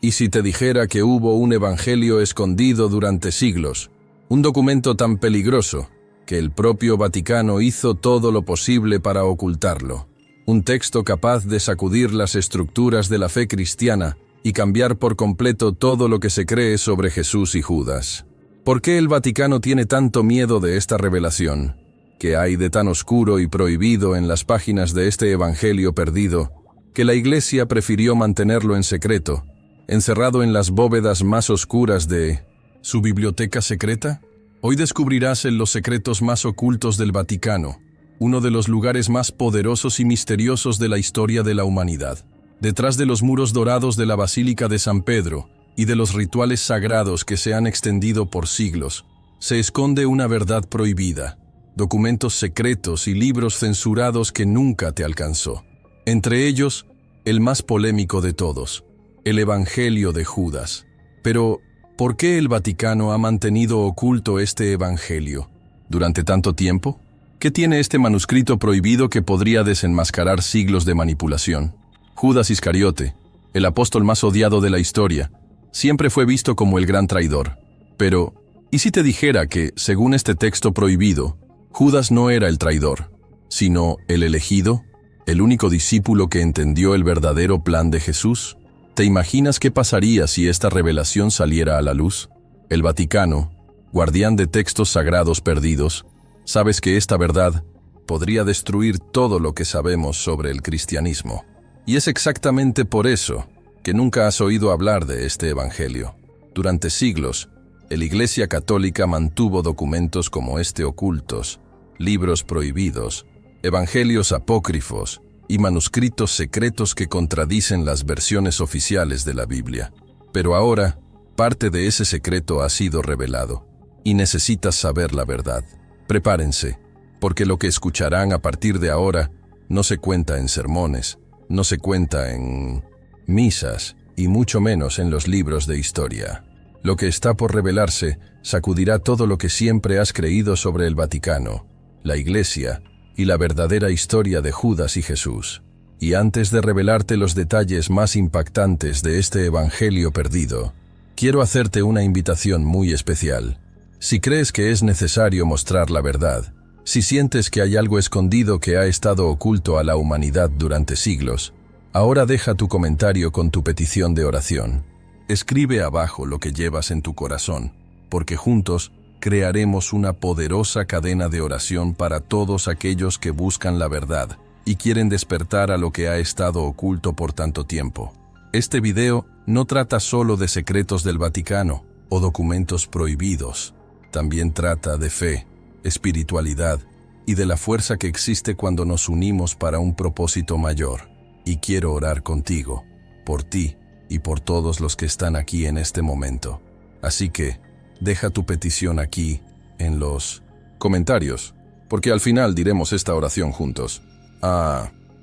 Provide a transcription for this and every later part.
¿Y si te dijera que hubo un evangelio escondido durante siglos? Un documento tan peligroso que el propio Vaticano hizo todo lo posible para ocultarlo. Un texto capaz de sacudir las estructuras de la fe cristiana y cambiar por completo todo lo que se cree sobre Jesús y Judas. ¿Por qué el Vaticano tiene tanto miedo de esta revelación? ¿Qué hay de tan oscuro y prohibido en las páginas de este evangelio perdido que la Iglesia prefirió mantenerlo en secreto, encerrado en las bóvedas más oscuras de su biblioteca secreta? Hoy descubrirás en los secretos más ocultos del Vaticano, uno de los lugares más poderosos y misteriosos de la historia de la humanidad. Detrás de los muros dorados de la Basílica de San Pedro y de los rituales sagrados que se han extendido por siglos, se esconde una verdad prohibida, documentos secretos y libros censurados que nunca te alcanzó. Entre ellos, el más polémico de todos, el Evangelio de Judas. Pero, ¿por qué el Vaticano ha mantenido oculto este Evangelio durante tanto tiempo? ¿Qué tiene este manuscrito prohibido que podría desenmascarar siglos de manipulación? Judas Iscariote, el apóstol más odiado de la historia, siempre fue visto como el gran traidor. Pero, ¿y si te dijera que, según este texto prohibido, Judas no era el traidor, sino el elegido, el único discípulo que entendió el verdadero plan de Jesús? ¿Te imaginas qué pasaría si esta revelación saliera a la luz? El Vaticano, guardián de textos sagrados perdidos, sabes que esta verdad podría destruir todo lo que sabemos sobre el cristianismo. Y es exactamente por eso que nunca has oído hablar de este evangelio. Durante siglos, la Iglesia Católica mantuvo documentos como este ocultos, libros prohibidos, evangelios apócrifos y manuscritos secretos que contradicen las versiones oficiales de la Biblia. Pero ahora, parte de ese secreto ha sido revelado, y necesitas saber la verdad. Prepárense, porque lo que escucharán a partir de ahora no se cuenta en sermones, no se cuenta en misas, y mucho menos en los libros de historia. Lo que está por revelarse sacudirá todo lo que siempre has creído sobre el Vaticano, la Iglesia y la verdadera historia de Judas y Jesús. Y antes de revelarte los detalles más impactantes de este evangelio perdido, quiero hacerte una invitación muy especial. Si crees que es necesario mostrar la verdad, si sientes que hay algo escondido que ha estado oculto a la humanidad durante siglos, ahora deja tu comentario con tu petición de oración. Escribe abajo lo que llevas en tu corazón, porque juntos crearemos una poderosa cadena de oración para todos aquellos que buscan la verdad y quieren despertar a lo que ha estado oculto por tanto tiempo. Este video no trata solo de secretos del Vaticano o documentos prohibidos. También trata de fe, espiritualidad y de la fuerza que existe cuando nos unimos para un propósito mayor. Y quiero orar contigo, por ti y por todos los que están aquí en este momento. Así que, deja tu petición aquí, en los comentarios, porque al final diremos esta oración juntos.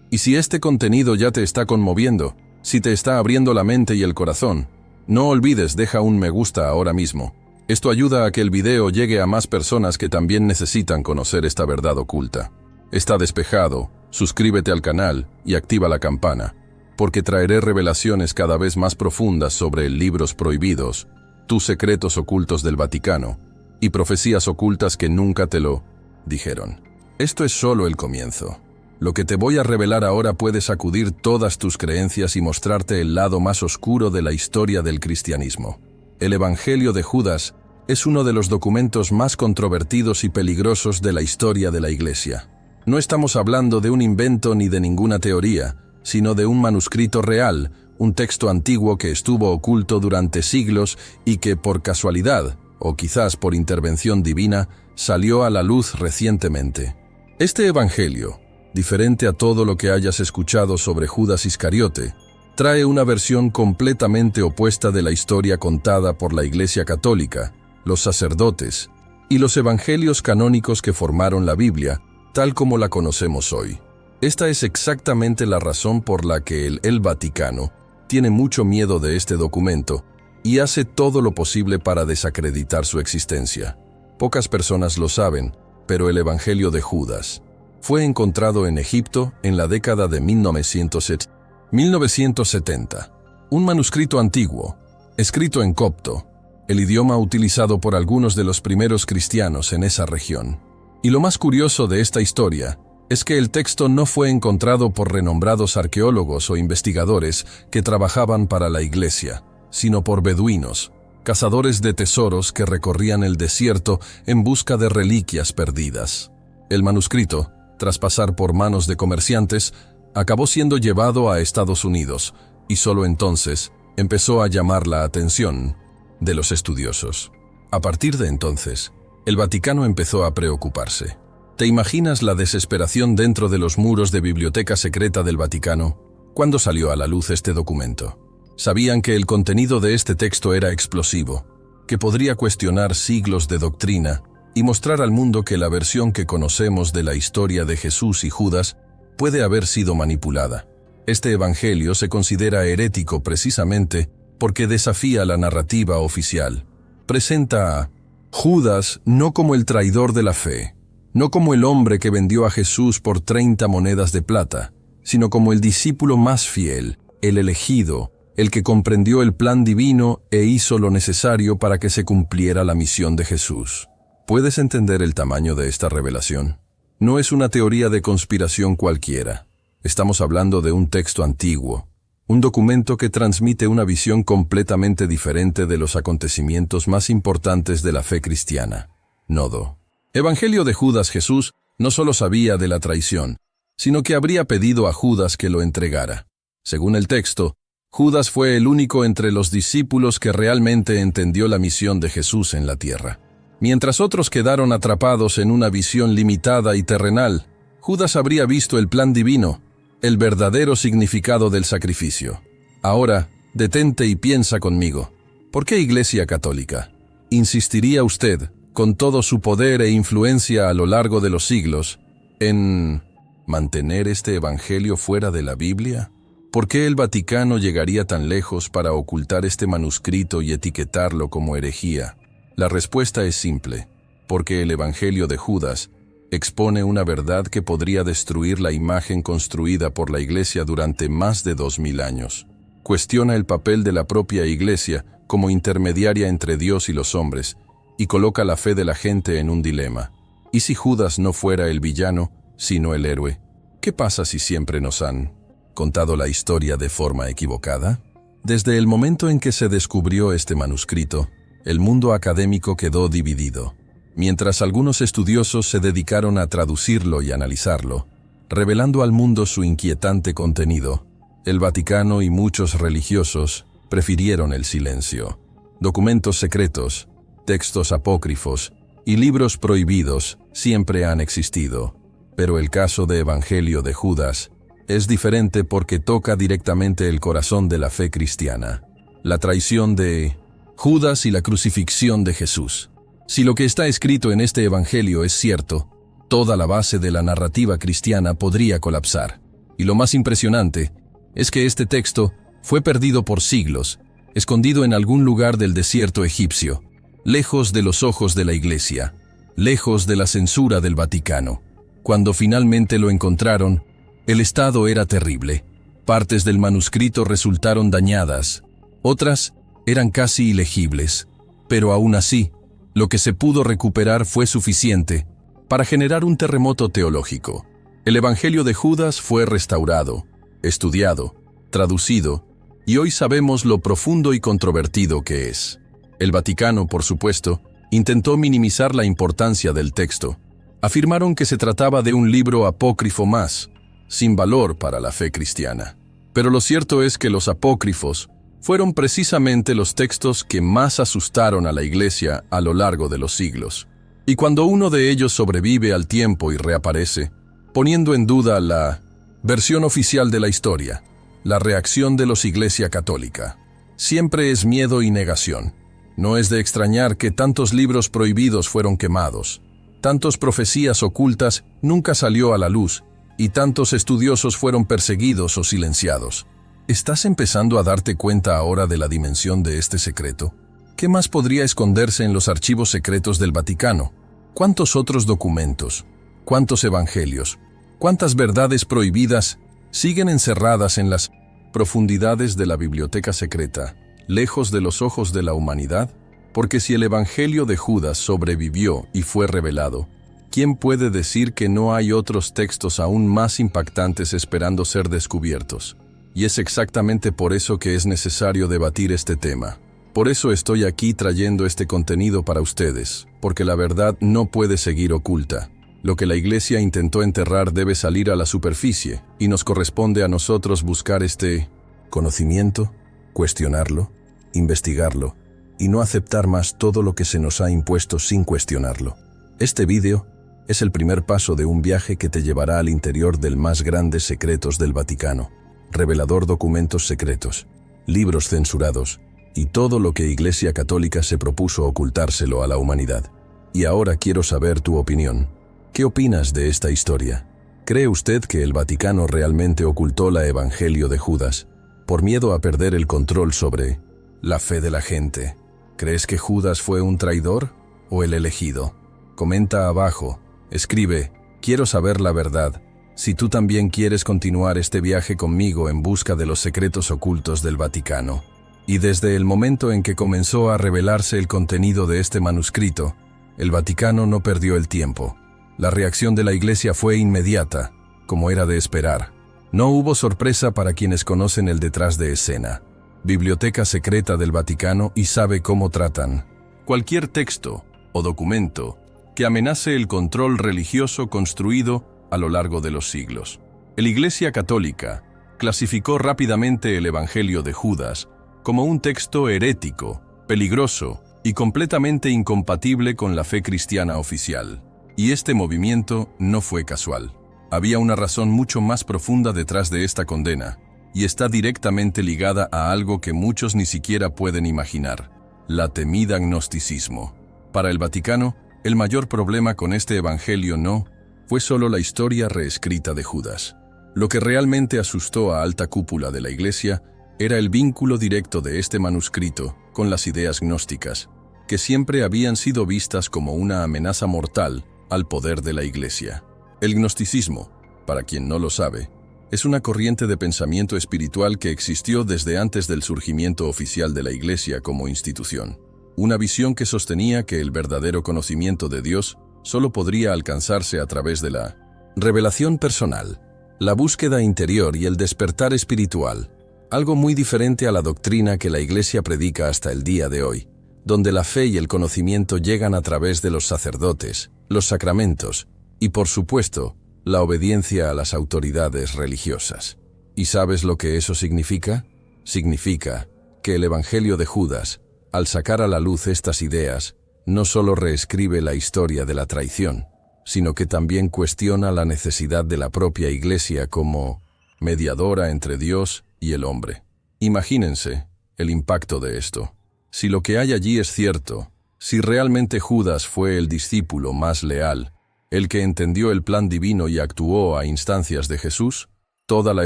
Y si este contenido ya te está conmoviendo, si te está abriendo la mente y el corazón, no olvides deja un me gusta ahora mismo. Esto ayuda a que el video llegue a más personas que también necesitan conocer esta verdad oculta. Está despejado, suscríbete al canal y activa la campana, porque traeré revelaciones cada vez más profundas sobre libros prohibidos, tus secretos ocultos del Vaticano y profecías ocultas que nunca te lo dijeron. Esto es solo el comienzo. Lo que te voy a revelar ahora puede sacudir todas tus creencias y mostrarte el lado más oscuro de la historia del cristianismo. El Evangelio de Judas es uno de los documentos más controvertidos y peligrosos de la historia de la Iglesia. No estamos hablando de un invento ni de ninguna teoría, sino de un manuscrito real, un texto antiguo que estuvo oculto durante siglos y que por casualidad, o quizás por intervención divina, salió a la luz recientemente. Este evangelio, diferente a todo lo que hayas escuchado sobre Judas Iscariote, trae una versión completamente opuesta de la historia contada por la Iglesia Católica, los sacerdotes y los evangelios canónicos que formaron la Biblia, tal como la conocemos hoy. Esta es exactamente la razón por la que el Vaticano tiene mucho miedo de este documento y hace todo lo posible para desacreditar su existencia. Pocas personas lo saben, pero el Evangelio de Judas fue encontrado en Egipto en la década de 1970. Un manuscrito antiguo, escrito en copto, el idioma utilizado por algunos de los primeros cristianos en esa región. Y lo más curioso de esta historia es que el texto no fue encontrado por renombrados arqueólogos o investigadores que trabajaban para la iglesia, sino por beduinos, cazadores de tesoros que recorrían el desierto en busca de reliquias perdidas. El manuscrito, tras pasar por manos de comerciantes, acabó siendo llevado a Estados Unidos, y solo entonces empezó a llamar la atención de los estudiosos. A partir de entonces, el Vaticano empezó a preocuparse. ¿Te imaginas la desesperación dentro de los muros de Biblioteca Secreta del Vaticano cuando salió a la luz este documento? Sabían que el contenido de este texto era explosivo, que podría cuestionar siglos de doctrina y mostrar al mundo que la versión que conocemos de la historia de Jesús y Judas puede haber sido manipulada. Este evangelio se considera herético precisamente porque desafía la narrativa oficial. Presenta a Judas no como el traidor de la fe, no como el hombre que vendió a Jesús por 30 monedas de plata, sino como el discípulo más fiel, el elegido, el que comprendió el plan divino e hizo lo necesario para que se cumpliera la misión de Jesús. ¿Puedes entender el tamaño de esta revelación? No es una teoría de conspiración cualquiera. Estamos hablando de un texto antiguo, un documento que transmite una visión completamente diferente de los acontecimientos más importantes de la fe cristiana. Nodo. Evangelio de Judas. Jesús no solo sabía de la traición, sino que habría pedido a Judas que lo entregara. Según el texto, Judas fue el único entre los discípulos que realmente entendió la misión de Jesús en la tierra. Mientras otros quedaron atrapados en una visión limitada y terrenal, Judas habría visto el plan divino, el verdadero significado del sacrificio. Ahora, detente y piensa conmigo. ¿Por qué Iglesia Católica? ¿Insistiría usted, con todo su poder e influencia a lo largo de los siglos, en mantener este evangelio fuera de la Biblia? ¿Por qué el Vaticano llegaría tan lejos para ocultar este manuscrito y etiquetarlo como herejía? La respuesta es simple, porque el evangelio de Judas expone una verdad que podría destruir la imagen construida por la Iglesia durante más de 2000 años. Cuestiona el papel de la propia Iglesia como intermediaria entre Dios y los hombres, y coloca la fe de la gente en un dilema. ¿Y si Judas no fuera el villano, sino el héroe? ¿Qué pasa si siempre nos han contado la historia de forma equivocada? Desde el momento en que se descubrió este manuscrito, el mundo académico quedó dividido. Mientras algunos estudiosos se dedicaron a traducirlo y analizarlo, revelando al mundo su inquietante contenido, el Vaticano y muchos religiosos prefirieron el silencio. Documentos secretos, textos apócrifos y libros prohibidos siempre han existido, pero el caso de Evangelio de Judas es diferente porque toca directamente el corazón de la fe cristiana. La traición de Judas y la crucifixión de Jesús. Si lo que está escrito en este evangelio es cierto, toda la base de la narrativa cristiana podría colapsar. Y lo más impresionante es que este texto fue perdido por siglos, escondido en algún lugar del desierto egipcio, lejos de los ojos de la Iglesia, lejos de la censura del Vaticano. Cuando finalmente lo encontraron, el estado era terrible. Partes del manuscrito resultaron dañadas, otras eran casi ilegibles, pero aún así, lo que se pudo recuperar fue suficiente para generar un terremoto teológico. El Evangelio de Judas fue restaurado, estudiado, traducido, y hoy sabemos lo profundo y controvertido que es. El Vaticano, por supuesto, intentó minimizar la importancia del texto. Afirmaron que se trataba de un libro apócrifo más, sin valor para la fe cristiana. Pero lo cierto es que los apócrifos fueron precisamente los textos que más asustaron a la Iglesia a lo largo de los siglos. Y cuando uno de ellos sobrevive al tiempo y reaparece, poniendo en duda la versión oficial de la historia, la reacción de los Iglesia Católica siempre es miedo y negación. No es de extrañar que tantos libros prohibidos fueron quemados, tantas profecías ocultas nunca salió a la luz y tantos estudiosos fueron perseguidos o silenciados. ¿Estás empezando a darte cuenta ahora de la dimensión de este secreto? ¿Qué más podría esconderse en los archivos secretos del Vaticano? ¿Cuántos otros documentos? ¿Cuántos evangelios? ¿Cuántas verdades prohibidas siguen encerradas en las profundidades de la biblioteca secreta, lejos de los ojos de la humanidad? Porque si el Evangelio de Judas sobrevivió y fue revelado, ¿quién puede decir que no hay otros textos aún más impactantes esperando ser descubiertos? Y es exactamente por eso que es necesario debatir este tema. Por eso estoy aquí trayendo este contenido para ustedes, porque la verdad no puede seguir oculta. Lo que la Iglesia intentó enterrar debe salir a la superficie, y nos corresponde a nosotros buscar este conocimiento, cuestionarlo, investigarlo, y no aceptar más todo lo que se nos ha impuesto sin cuestionarlo. Este vídeo es el primer paso de un viaje que te llevará al interior del más grandes secretos del Vaticano, revelador documentos secretos, libros censurados, y todo lo que Iglesia Católica se propuso ocultárselo a la humanidad. Y ahora quiero saber tu opinión. ¿Qué opinas de esta historia? ¿Cree usted que el Vaticano realmente ocultó la Evangelio de Judas por miedo a perder el control sobre la fe de la gente? ¿Crees que Judas fue un traidor o el elegido? Comenta abajo, escribe, quiero saber la verdad, si tú también quieres continuar este viaje conmigo en busca de los secretos ocultos del Vaticano. Y desde el momento en que comenzó a revelarse el contenido de este manuscrito, el Vaticano no perdió el tiempo. La reacción de la Iglesia fue inmediata, como era de esperar. No hubo sorpresa para quienes conocen el detrás de escena. Biblioteca secreta del Vaticano y sabe cómo tratan cualquier texto o documento que amenace el control religioso construido a lo largo de los siglos. La Iglesia Católica clasificó rápidamente el Evangelio de Judas como un texto herético, peligroso y completamente incompatible con la fe cristiana oficial. Y este movimiento no fue casual. Había una razón mucho más profunda detrás de esta condena, y está directamente ligada a algo que muchos ni siquiera pueden imaginar: la temida gnosticismo. Para el Vaticano, el mayor problema con este evangelio no fue solo la historia reescrita de Judas. Lo que realmente asustó a alta cúpula de la Iglesia era el vínculo directo de este manuscrito con las ideas gnósticas, que siempre habían sido vistas como una amenaza mortal al poder de la Iglesia. El gnosticismo, para quien no lo sabe, es una corriente de pensamiento espiritual que existió desde antes del surgimiento oficial de la Iglesia como institución. Una visión que sostenía que el verdadero conocimiento de Dios solo podría alcanzarse a través de la revelación personal, la búsqueda interior y el despertar espiritual, algo muy diferente a la doctrina que la Iglesia predica hasta el día de hoy, donde la fe y el conocimiento llegan a través de los sacerdotes, los sacramentos y, por supuesto, la obediencia a las autoridades religiosas. ¿Y sabes lo que eso significa? Significa que el Evangelio de Judas, al sacar a la luz estas ideas, no solo reescribe la historia de la traición, sino que también cuestiona la necesidad de la propia Iglesia como mediadora entre Dios y el hombre. Imagínense el impacto de esto. Si lo que hay allí es cierto, si realmente Judas fue el discípulo más leal, el que entendió el plan divino y actuó a instancias de Jesús, toda la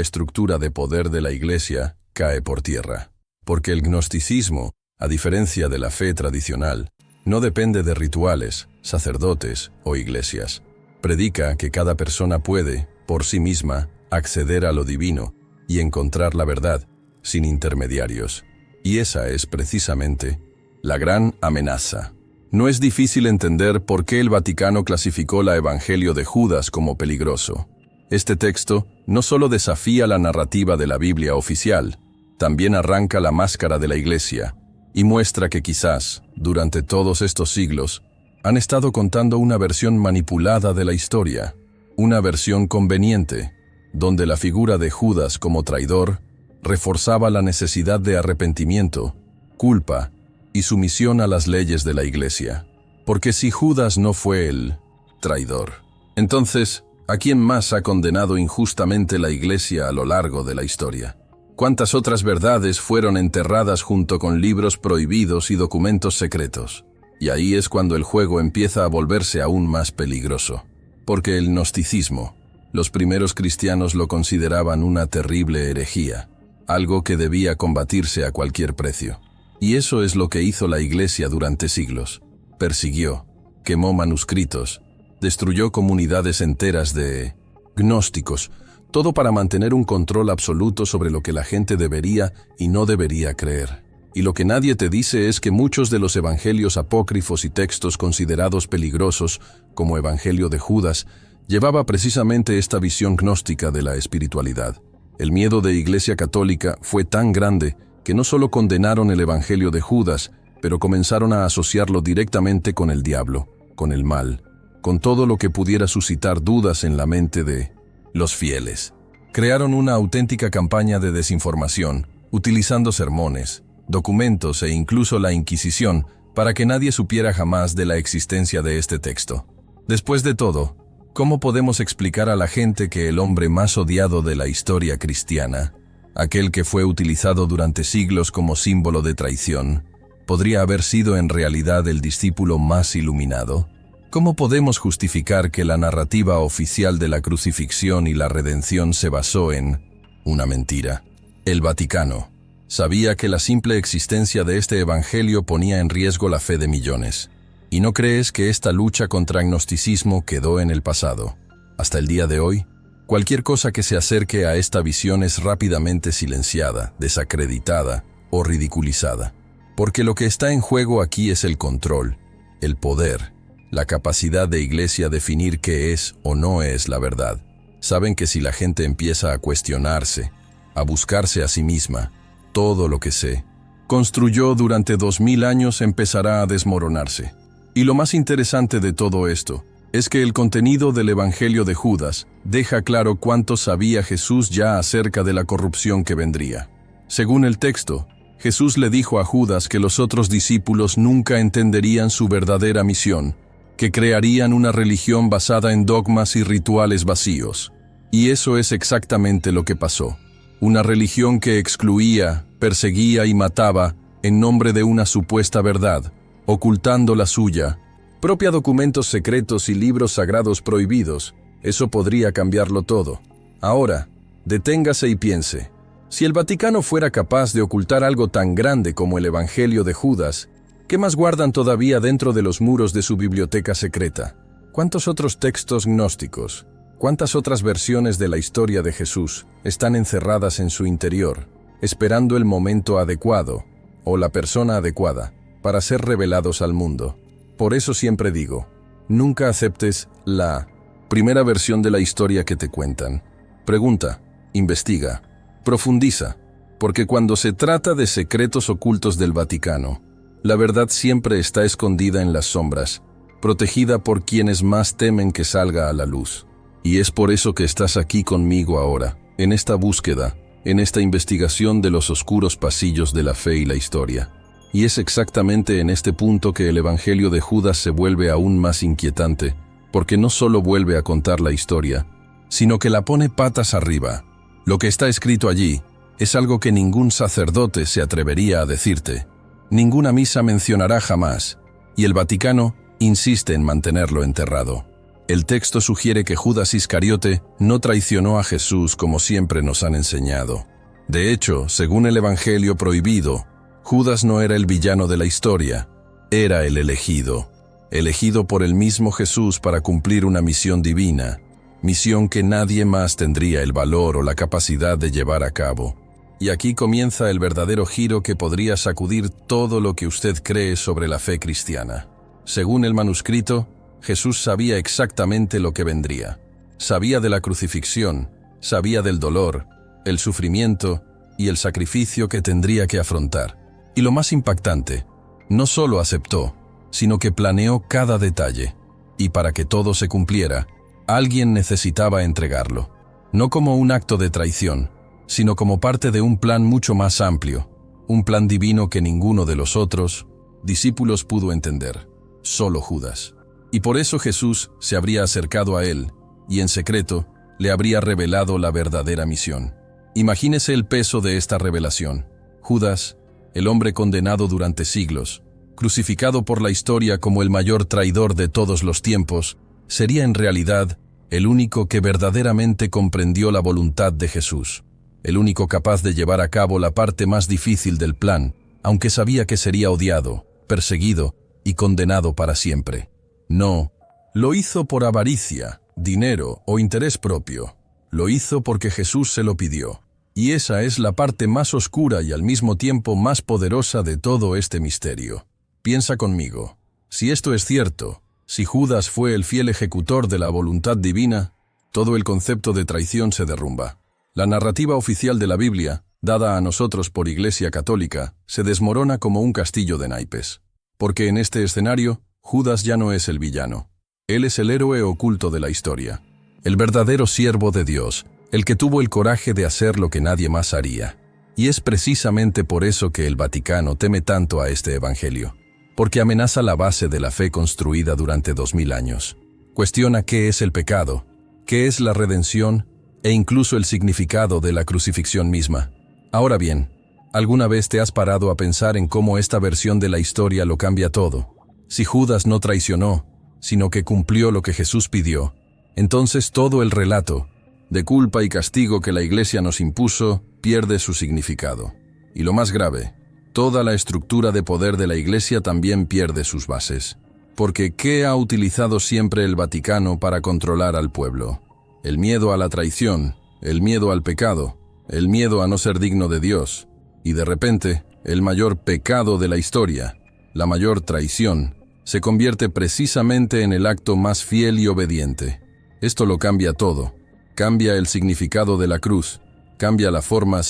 estructura de poder de la Iglesia cae por tierra. Porque el gnosticismo, a diferencia de la fe tradicional, no depende de rituales, sacerdotes o iglesias. Predica que cada persona puede, por sí misma, acceder a lo divino y encontrar la verdad, sin intermediarios. Y esa es precisamente la gran amenaza. No es difícil entender por qué el Vaticano clasificó la Evangelio de Judas como peligroso. Este texto no solo desafía la narrativa de la Biblia oficial, también arranca la máscara de la Iglesia y muestra que quizás, durante todos estos siglos, han estado contando una versión manipulada de la historia, una versión conveniente, donde la figura de Judas como traidor reforzaba la necesidad de arrepentimiento, culpa y sumisión a las leyes de la Iglesia. Porque si Judas no fue el traidor, entonces, ¿a quién más ha condenado injustamente la Iglesia a lo largo de la historia? ¿Cuántas otras verdades fueron enterradas junto con libros prohibidos y documentos secretos? Y ahí es cuando el juego empieza a volverse aún más peligroso. Porque el gnosticismo, los primeros cristianos lo consideraban una terrible herejía, algo que debía combatirse a cualquier precio. Y eso es lo que hizo la Iglesia durante siglos. Persiguió, quemó manuscritos, destruyó comunidades enteras de gnósticos, todo para mantener un control absoluto sobre lo que la gente debería y no debería creer. Y lo que nadie te dice es que muchos de los evangelios apócrifos y textos considerados peligrosos, como Evangelio de Judas, llevaba precisamente esta visión gnóstica de la espiritualidad. El miedo de Iglesia Católica fue tan grande que no solo condenaron el Evangelio de Judas, pero comenzaron a asociarlo directamente con el diablo, con el mal, con todo lo que pudiera suscitar dudas en la mente de los fieles. Crearon una auténtica campaña de desinformación, utilizando sermones, documentos e incluso la Inquisición para que nadie supiera jamás de la existencia de este texto. Después de todo, ¿cómo podemos explicar a la gente que el hombre más odiado de la historia cristiana, aquel que fue utilizado durante siglos como símbolo de traición, podría haber sido en realidad el discípulo más iluminado? ¿Cómo podemos justificar que la narrativa oficial de la crucifixión y la redención se basó en una mentira? El Vaticano sabía que la simple existencia de este evangelio ponía en riesgo la fe de millones. ¿Y no crees que esta lucha contra el gnosticismo quedó en el pasado? Hasta el día de hoy, cualquier cosa que se acerque a esta visión es rápidamente silenciada, desacreditada o ridiculizada. Porque lo que está en juego aquí es el control, el poder, la capacidad de Iglesia definir qué es o no es la verdad. Saben que si la gente empieza a cuestionarse, a buscarse a sí misma, todo lo que se construyó durante 2000 años empezará a desmoronarse. Y lo más interesante de todo esto es que el contenido del Evangelio de Judas deja claro cuánto sabía Jesús ya acerca de la corrupción que vendría. Según el texto, Jesús le dijo a Judas que los otros discípulos nunca entenderían su verdadera misión, que crearían una religión basada en dogmas y rituales vacíos. Y eso es exactamente lo que pasó. Una religión que excluía, perseguía y mataba en nombre de una supuesta verdad, ocultando la suya, propia documentos secretos y libros sagrados prohibidos. Eso podría cambiarlo todo. Ahora, deténgase y piense. Si el Vaticano fuera capaz de ocultar algo tan grande como el Evangelio de Judas, ¿qué más guardan todavía dentro de los muros de su biblioteca secreta? ¿Cuántos otros textos gnósticos, cuántas otras versiones de la historia de Jesús están encerradas en su interior, esperando el momento adecuado o la persona adecuada para ser revelados al mundo? Por eso siempre digo, nunca aceptes la primera versión de la historia que te cuentan. Pregunta, investiga, profundiza, porque cuando se trata de secretos ocultos del Vaticano, la verdad siempre está escondida en las sombras, protegida por quienes más temen que salga a la luz. Y es por eso que estás aquí conmigo ahora, en esta búsqueda, en esta investigación de los oscuros pasillos de la fe y la historia. Y es exactamente en este punto que el Evangelio de Judas se vuelve aún más inquietante, porque no solo vuelve a contar la historia, sino que la pone patas arriba. Lo que está escrito allí es algo que ningún sacerdote se atrevería a decirte. Ninguna misa mencionará jamás, y el Vaticano insiste en mantenerlo enterrado. El texto sugiere que Judas Iscariote no traicionó a Jesús como siempre nos han enseñado. De hecho, según el Evangelio prohibido, Judas no era el villano de la historia, era el elegido por el mismo Jesús para cumplir una misión divina, misión que nadie más tendría el valor o la capacidad de llevar a cabo. Y aquí comienza el verdadero giro que podría sacudir todo lo que usted cree sobre la fe cristiana. Según el manuscrito, Jesús sabía exactamente lo que vendría. Sabía de la crucifixión, sabía del dolor, el sufrimiento y el sacrificio que tendría que afrontar. Y lo más impactante, no solo aceptó, sino que planeó cada detalle. Y para que todo se cumpliera, alguien necesitaba entregarlo. No como un acto de traición, sino como parte de un plan mucho más amplio, un plan divino que ninguno de los otros discípulos pudo entender, solo Judas. Y por eso Jesús se habría acercado a él, y en secreto le habría revelado la verdadera misión. Imagínese el peso de esta revelación. Judas, el hombre condenado durante siglos, crucificado por la historia como el mayor traidor de todos los tiempos, sería en realidad el único que verdaderamente comprendió la voluntad de Jesús, el único capaz de llevar a cabo la parte más difícil del plan, aunque sabía que sería odiado, perseguido y condenado para siempre. No lo hizo por avaricia, dinero o interés propio. Lo hizo porque Jesús se lo pidió. Y esa es la parte más oscura y al mismo tiempo más poderosa de todo este misterio. Piensa conmigo. Si esto es cierto, si Judas fue el fiel ejecutor de la voluntad divina, todo el concepto de traición se derrumba. La narrativa oficial de la Biblia, dada a nosotros por Iglesia Católica, se desmorona como un castillo de naipes. Porque en este escenario, Judas ya no es el villano. Él es el héroe oculto de la historia. El verdadero siervo de Dios, el que tuvo el coraje de hacer lo que nadie más haría. Y es precisamente por eso que el Vaticano teme tanto a este evangelio. Porque amenaza la base de la fe construida durante 2000 años. Cuestiona qué es el pecado, qué es la redención e incluso el significado de la crucifixión misma. Ahora bien, ¿alguna vez te has parado a pensar en cómo esta versión de la historia lo cambia todo? Si Judas no traicionó, sino que cumplió lo que Jesús pidió, entonces todo el relato de culpa y castigo que la Iglesia nos impuso pierde su significado. Y lo más grave, toda la estructura de poder de la Iglesia también pierde sus bases. Porque ¿qué ha utilizado siempre el Vaticano para controlar al pueblo? El miedo a la traición, el miedo al pecado, el miedo a no ser digno de Dios. Y de repente, el mayor pecado de la historia, la mayor traición, se convierte precisamente en el acto más fiel y obediente. Esto lo cambia todo. Cambia el significado de la cruz, cambia la forma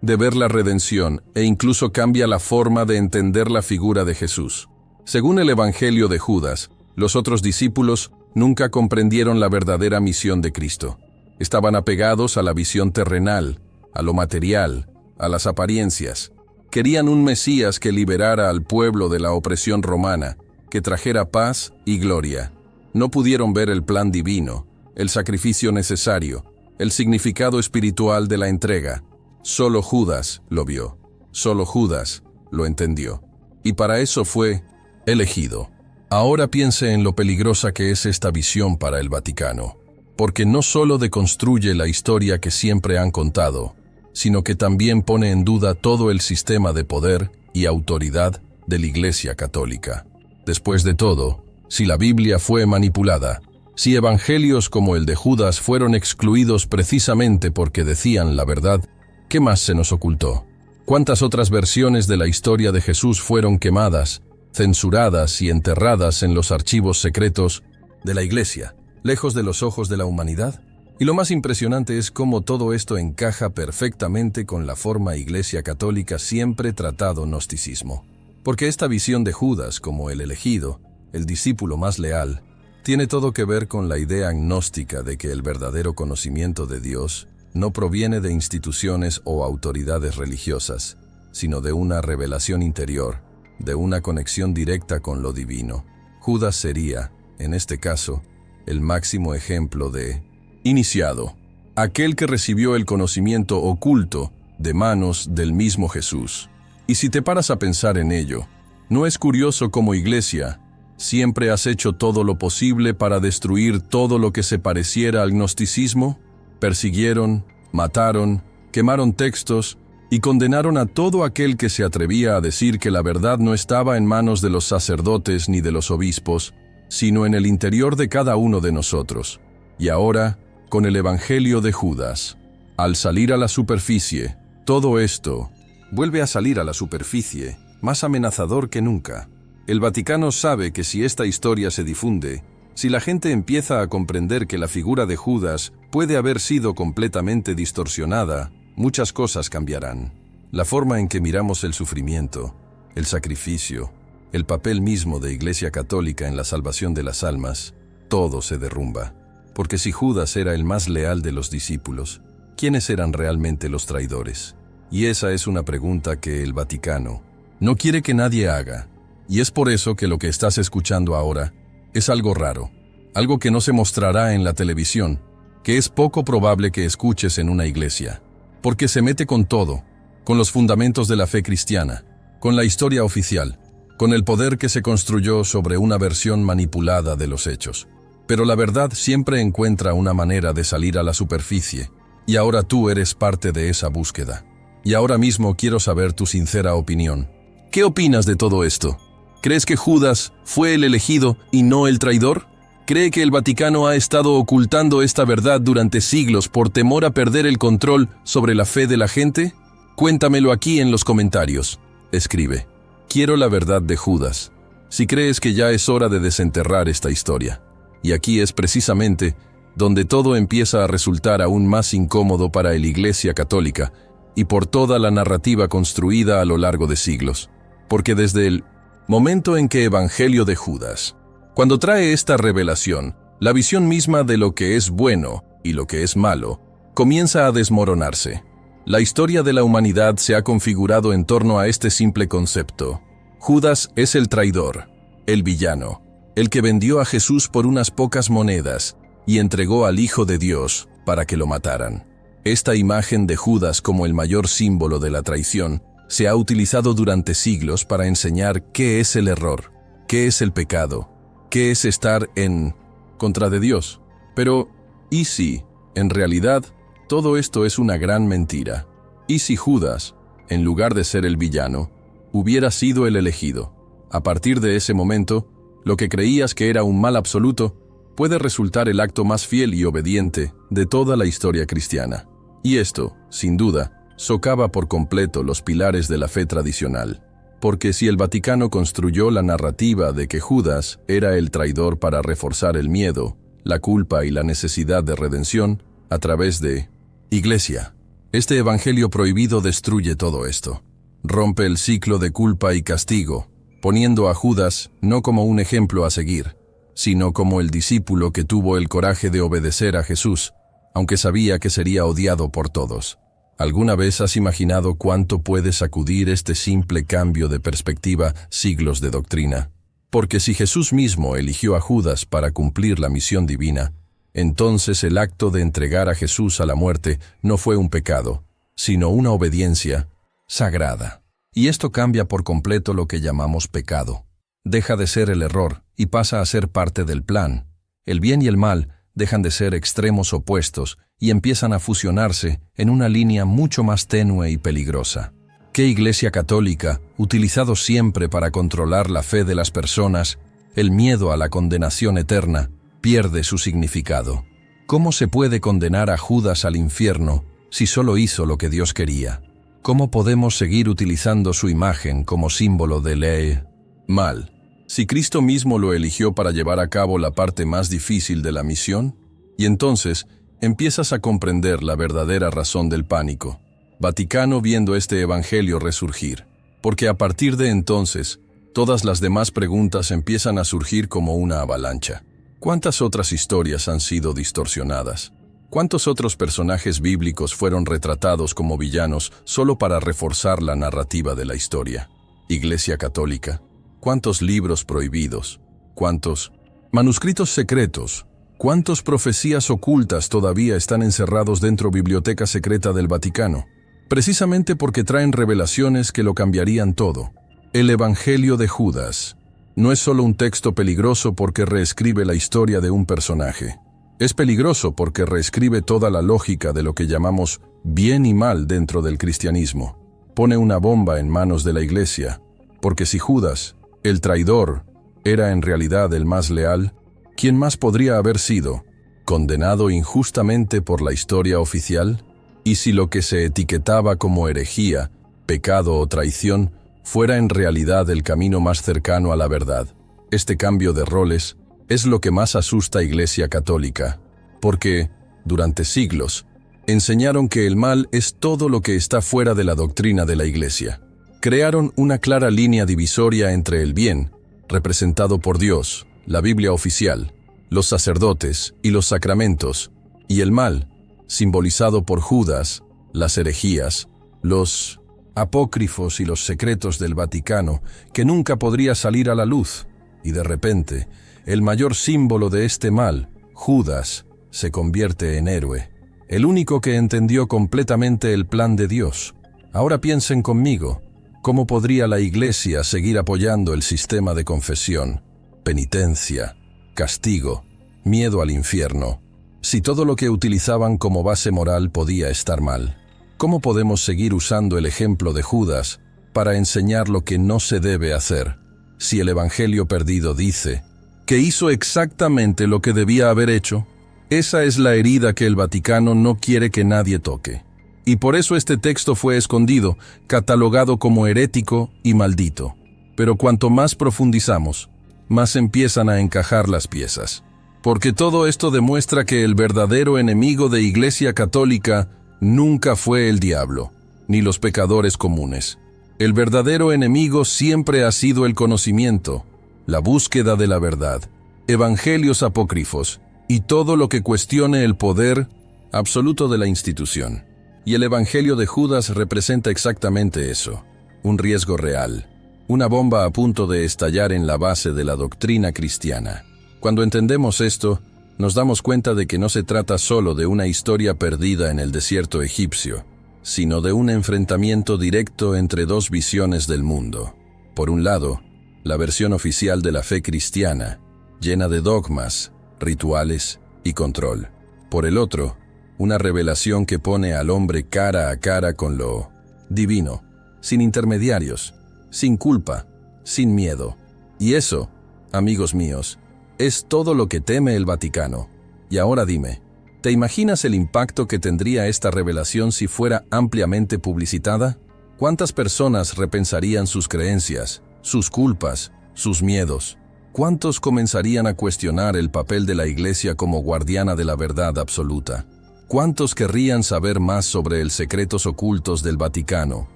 de ver la redención e incluso cambia la forma de entender la figura de Jesús. Según el Evangelio de Judas, los otros discípulos nunca comprendieron la verdadera misión de Cristo. Estaban apegados a la visión terrenal, a lo material, a las apariencias. Querían un Mesías que liberara al pueblo de la opresión romana, que trajera paz y gloria. No pudieron ver el plan divino, el sacrificio necesario, el significado espiritual de la entrega. Solo Judas lo vio, solo Judas lo entendió. Y para eso fue elegido. Ahora piense en lo peligrosa que es esta visión para el Vaticano, porque no solo deconstruye la historia que siempre han contado, sino que también pone en duda todo el sistema de poder y autoridad de la Iglesia Católica. Después de todo, si la Biblia fue manipulada, si evangelios como el de Judas fueron excluidos precisamente porque decían la verdad, ¿qué más se nos ocultó? ¿Cuántas otras versiones de la historia de Jesús fueron quemadas, censuradas y enterradas en los archivos secretos de la Iglesia, lejos de los ojos de la humanidad? Y lo más impresionante es cómo todo esto encaja perfectamente con la forma Iglesia Católica siempre tratado gnosticismo. Porque esta visión de Judas como el elegido, el discípulo más leal, tiene todo que ver con la idea gnóstica de que el verdadero conocimiento de Dios no proviene de instituciones o autoridades religiosas, sino de una revelación interior, de una conexión directa con lo divino. Judas sería, en este caso, el máximo ejemplo de iniciado, aquel que recibió el conocimiento oculto de manos del mismo Jesús. Y si te paras a pensar en ello, ¿no es curioso cómo Iglesia siempre has hecho todo lo posible para destruir todo lo que se pareciera al gnosticismo? Persiguieron, mataron, quemaron textos y condenaron a todo aquel que se atrevía a decir que la verdad no estaba en manos de los sacerdotes ni de los obispos, sino en el interior de cada uno de nosotros. Y ahora, con el Evangelio de Judas, al salir a la superficie, todo esto vuelve a salir a la superficie, más amenazador que nunca. El Vaticano sabe que si esta historia se difunde, si la gente empieza a comprender que la figura de Judas puede haber sido completamente distorsionada, muchas cosas cambiarán. La forma en que miramos el sufrimiento, el sacrificio, el papel mismo de Iglesia Católica en la salvación de las almas, todo se derrumba. Porque si Judas era el más leal de los discípulos, ¿quiénes eran realmente los traidores? Y esa es una pregunta que el Vaticano no quiere que nadie haga. Y es por eso que lo que estás escuchando ahora es algo raro, algo que no se mostrará en la televisión, que es poco probable que escuches en una iglesia, porque se mete con todo, con los fundamentos de la fe cristiana, con la historia oficial, con el poder que se construyó sobre una versión manipulada de los hechos. Pero la verdad siempre encuentra una manera de salir a la superficie, y ahora tú eres parte de esa búsqueda. Y ahora mismo quiero saber tu sincera opinión. ¿Qué opinas de todo esto? ¿Crees que Judas fue el elegido y no el traidor? ¿Cree que el Vaticano ha estado ocultando esta verdad durante siglos por temor a perder el control sobre la fe de la gente? Cuéntamelo aquí en los comentarios. Escribe: quiero la verdad de Judas. Si crees que ya es hora de desenterrar esta historia. Y aquí es precisamente donde todo empieza a resultar aún más incómodo para la Iglesia Católica y por toda la narrativa construida a lo largo de siglos. Porque desde el momento en que Evangelio de Judas, cuando trae esta revelación, la visión misma de lo que es bueno y lo que es malo comienza a desmoronarse. La historia de la humanidad se ha configurado en torno a este simple concepto. Judas es el traidor, el villano, el que vendió a Jesús por unas pocas monedas y entregó al Hijo de Dios para que lo mataran. Esta imagen de Judas como el mayor símbolo de la traición se ha utilizado durante siglos para enseñar qué es el error, qué es el pecado, qué es estar en contra de Dios. Pero, ¿y si, en realidad, todo esto es una gran mentira? ¿Y si Judas, en lugar de ser el villano, hubiera sido el elegido? A partir de ese momento, lo que creías que era un mal absoluto puede resultar el acto más fiel y obediente de toda la historia cristiana. Y esto, sin duda, socava por completo los pilares de la fe tradicional. Porque si el Vaticano construyó la narrativa de que Judas era el traidor para reforzar el miedo, la culpa y la necesidad de redención a través de Iglesia, este evangelio prohibido destruye todo esto. Rompe el ciclo de culpa y castigo, poniendo a Judas no como un ejemplo a seguir, sino como el discípulo que tuvo el coraje de obedecer a Jesús, aunque sabía que sería odiado por todos. ¿Alguna vez has imaginado cuánto puede sacudir este simple cambio de perspectiva siglos de doctrina? Porque si Jesús mismo eligió a Judas para cumplir la misión divina, entonces el acto de entregar a Jesús a la muerte no fue un pecado, sino una obediencia sagrada. Y esto cambia por completo lo que llamamos pecado. Deja de ser el error y pasa a ser parte del plan. El bien y el mal dejan de ser extremos opuestos y empiezan a fusionarse en una línea mucho más tenue y peligrosa. ¿Qué Iglesia Católica, utilizado siempre para controlar la fe de las personas, el miedo a la condenación eterna, pierde su significado? ¿Cómo se puede condenar a Judas al infierno si solo hizo lo que Dios quería? ¿Cómo podemos seguir utilizando su imagen como símbolo del mal, si Cristo mismo lo eligió para llevar a cabo la parte más difícil de la misión? Y entonces empiezas a comprender la verdadera razón del pánico. Vaticano viendo este evangelio resurgir, porque a partir de entonces, todas las demás preguntas empiezan a surgir como una avalancha. ¿Cuántas otras historias han sido distorsionadas? ¿Cuántos otros personajes bíblicos fueron retratados como villanos solo para reforzar la narrativa de la historia? Iglesia Católica, ¿cuántos libros prohibidos? ¿Cuántos manuscritos secretos? ¿Cuántas profecías ocultas todavía están encerrados dentro biblioteca secreta del Vaticano? Precisamente porque traen revelaciones que lo cambiarían todo. El Evangelio de Judas no es solo un texto peligroso porque reescribe la historia de un personaje. Es peligroso porque reescribe toda la lógica de lo que llamamos bien y mal dentro del cristianismo. Pone una bomba en manos de la Iglesia, porque si Judas, el traidor, era en realidad el más leal, ¿quién más podría haber sido condenado injustamente por la historia oficial? Y si lo que se etiquetaba como herejía, pecado o traición fuera en realidad el camino más cercano a la verdad. Este cambio de roles es lo que más asusta a Iglesia Católica, porque, durante siglos, enseñaron que el mal es todo lo que está fuera de la doctrina de la Iglesia. Crearon una clara línea divisoria entre el bien, representado por Dios, la Biblia oficial, los sacerdotes y los sacramentos, y el mal, simbolizado por Judas, las herejías, los apócrifos y los secretos del Vaticano, que nunca podría salir a la luz. Y de repente, el mayor símbolo de este mal, Judas, se convierte en héroe, el único que entendió completamente el plan de Dios. Ahora piensen conmigo, ¿cómo podría la Iglesia seguir apoyando el sistema de confesión, penitencia, castigo, miedo al infierno, si todo lo que utilizaban como base moral podía estar mal? ¿Cómo podemos seguir usando el ejemplo de Judas para enseñar lo que no se debe hacer, si el Evangelio perdido dice: que hizo exactamente lo que debía haber hecho. Esa es la herida que el Vaticano no quiere que nadie toque. Y por eso este texto fue escondido, catalogado como herético y maldito. Pero cuanto más profundizamos, más empiezan a encajar las piezas. Porque todo esto demuestra que el verdadero enemigo de Iglesia Católica nunca fue el diablo, ni los pecadores comunes. El verdadero enemigo siempre ha sido el conocimiento, la búsqueda de la verdad, evangelios apócrifos y todo lo que cuestione el poder absoluto de la institución. Y el Evangelio de Judas representa exactamente eso, un riesgo real, una bomba a punto de estallar en la base de la doctrina cristiana. Cuando entendemos esto, nos damos cuenta de que no se trata solo de una historia perdida en el desierto egipcio, sino de un enfrentamiento directo entre dos visiones del mundo. Por un lado, la versión oficial de la fe cristiana, llena de dogmas, rituales y control. Por el otro, una revelación que pone al hombre cara a cara con lo divino, sin intermediarios, sin culpa, sin miedo. Y eso, amigos míos, es todo lo que teme el Vaticano. Y ahora dime, ¿te imaginas el impacto que tendría esta revelación si fuera ampliamente publicitada? ¿Cuántas personas repensarían sus creencias, sus culpas, sus miedos? ¿Cuántos comenzarían a cuestionar el papel de la Iglesia como guardiana de la verdad absoluta? ¿Cuántos querrían saber más sobre los secretos ocultos del Vaticano,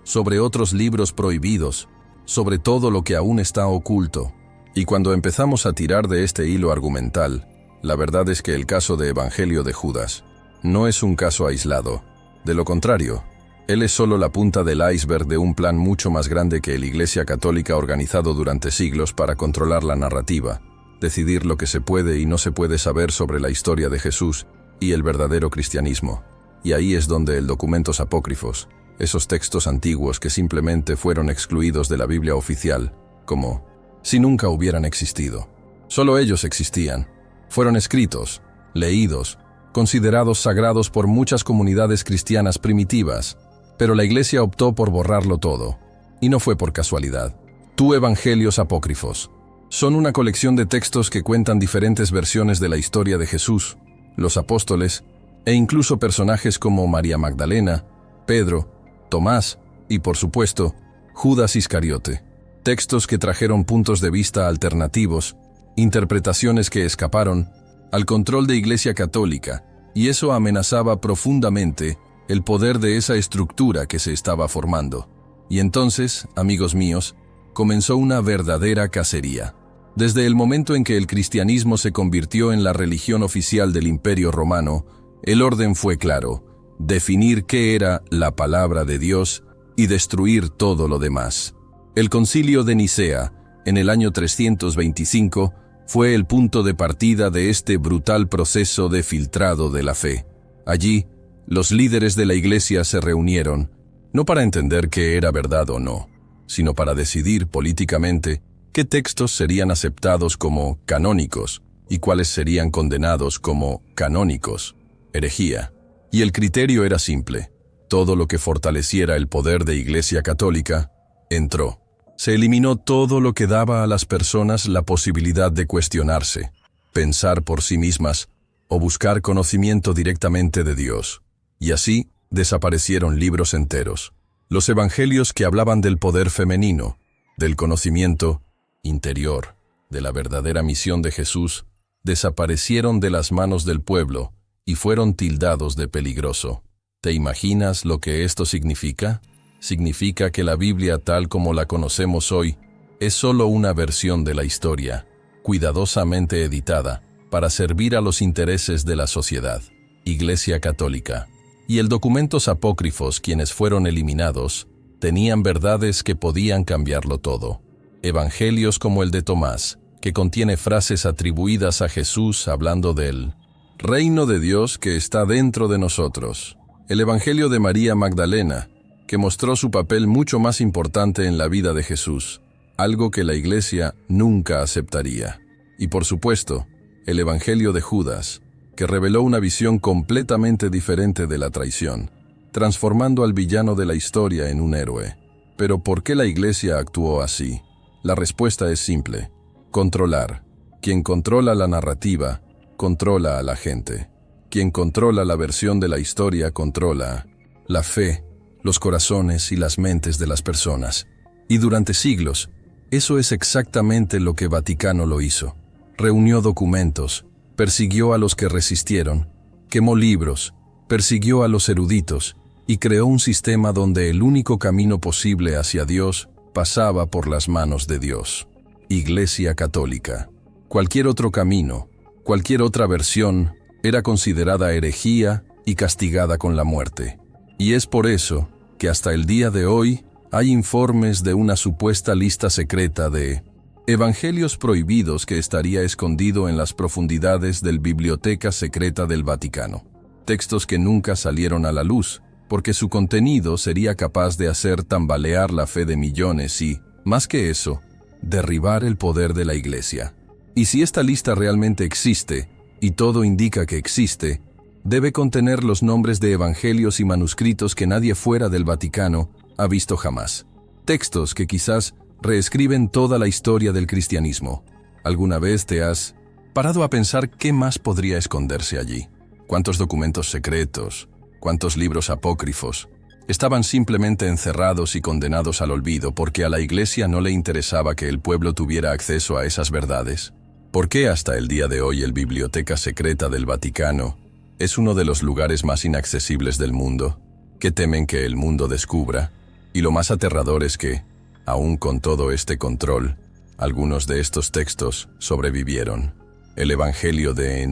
sobre otros libros prohibidos, sobre todo lo que aún está oculto? Y cuando empezamos a tirar de este hilo argumental, la verdad es que el caso de Evangelio de Judas no es un caso aislado. De lo contrario, él es solo la punta del iceberg de un plan mucho más grande que la Iglesia Católica ha organizado durante siglos para controlar la narrativa, decidir lo que se puede y no se puede saber sobre la historia de Jesús y el verdadero cristianismo. Y ahí es donde los documentos apócrifos, esos textos antiguos que simplemente fueron excluidos de la Biblia oficial, como si nunca hubieran existido. Solo ellos existían. Fueron escritos, leídos, considerados sagrados por muchas comunidades cristianas primitivas, pero la Iglesia optó por borrarlo todo. Y no fue por casualidad. Evangelios apócrifos son una colección de textos que cuentan diferentes versiones de la historia de Jesús, los apóstoles, e incluso personajes como María Magdalena, Pedro, Tomás y, por supuesto, Judas Iscariote. Textos que trajeron puntos de vista alternativos, interpretaciones que escaparon al control de Iglesia Católica, y eso amenazaba profundamente el poder de esa estructura que se estaba formando. Y entonces, amigos míos, comenzó una verdadera cacería. Desde el momento en que el cristianismo se convirtió en la religión oficial del Imperio Romano, el orden fue claro: definir qué era la palabra de Dios y destruir todo lo demás. El Concilio de Nicea, en el año 325, fue el punto de partida de este brutal proceso de filtrado de la fe. Allí, los líderes de la Iglesia se reunieron, no para entender qué era verdad o no, sino para decidir políticamente qué textos serían aceptados como canónicos y cuáles serían condenados como canónicos, herejía. Y el criterio era simple: todo lo que fortaleciera el poder de Iglesia Católica entró. Se eliminó todo lo que daba a las personas la posibilidad de cuestionarse, pensar por sí mismas o buscar conocimiento directamente de Dios. Y así desaparecieron libros enteros. Los evangelios que hablaban del poder femenino, del conocimiento interior, de la verdadera misión de Jesús, desaparecieron de las manos del pueblo y fueron tildados de peligroso. ¿Te imaginas lo que esto significa? Significa que la Biblia tal como la conocemos hoy es solo una versión de la historia, cuidadosamente editada, para servir a los intereses de la sociedad, Iglesia Católica. Y el documentos apócrifos, quienes fueron eliminados, tenían verdades que podían cambiarlo todo. Evangelios como el de Tomás, que contiene frases atribuidas a Jesús hablando del reino de Dios que está dentro de nosotros. El Evangelio de María Magdalena, que mostró su papel mucho más importante en la vida de Jesús, algo que la Iglesia nunca aceptaría. Y por supuesto, el Evangelio de Judas, que reveló una visión completamente diferente de la traición, transformando al villano de la historia en un héroe. Pero ¿por qué la Iglesia actuó así? La respuesta es simple: controlar. Quien controla la narrativa, controla a la gente. Quien controla la versión de la historia, controla la fe, los corazones y las mentes de las personas. Y durante siglos, eso es exactamente lo que Vaticano lo hizo. Reunió documentos, persiguió a los que resistieron, quemó libros, persiguió a los eruditos y creó un sistema donde el único camino posible hacia Dios pasaba por las manos de Dios. Iglesia Católica. Cualquier otro camino, cualquier otra versión, era considerada herejía y castigada con la muerte. Y es por eso que hasta el día de hoy hay informes de una supuesta lista secreta de evangelios prohibidos que estaría escondido en las profundidades del Biblioteca Secreta del Vaticano. Textos que nunca salieron a la luz, porque su contenido sería capaz de hacer tambalear la fe de millones y, más que eso, derribar el poder de la Iglesia. Y si esta lista realmente existe, y todo indica que existe, debe contener los nombres de evangelios y manuscritos que nadie fuera del Vaticano ha visto jamás. Textos que quizás reescriben toda la historia del cristianismo. ¿Alguna vez te has parado a pensar qué más podría esconderse allí? ¿Cuántos documentos secretos? ¿Cuántos libros apócrifos? Estaban simplemente encerrados y condenados al olvido porque a la Iglesia no le interesaba que el pueblo tuviera acceso a esas verdades. ¿Por qué hasta el día de hoy el Biblioteca Secreta del Vaticano es uno de los lugares más inaccesibles del mundo? ¿Qué temen que el mundo descubra? Y lo más aterrador es que, aún con todo este control, algunos de estos textos sobrevivieron. El Evangelio de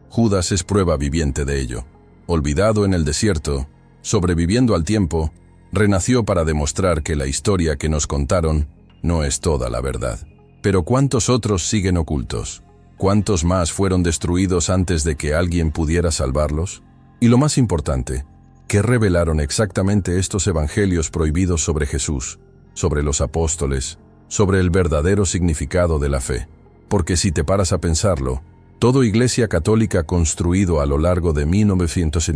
Judas es prueba viviente de ello. Olvidado en el desierto, sobreviviendo al tiempo, renació para demostrar que la historia que nos contaron no es toda la verdad. Pero ¿cuántos otros siguen ocultos? ¿Cuántos más fueron destruidos antes de que alguien pudiera salvarlos? Y lo más importante, ¿qué revelaron exactamente estos evangelios prohibidos sobre Jesús, sobre los apóstoles, sobre el verdadero significado de la fe? Porque si te paras a pensarlo, toda Iglesia Católica construido a lo largo de 1900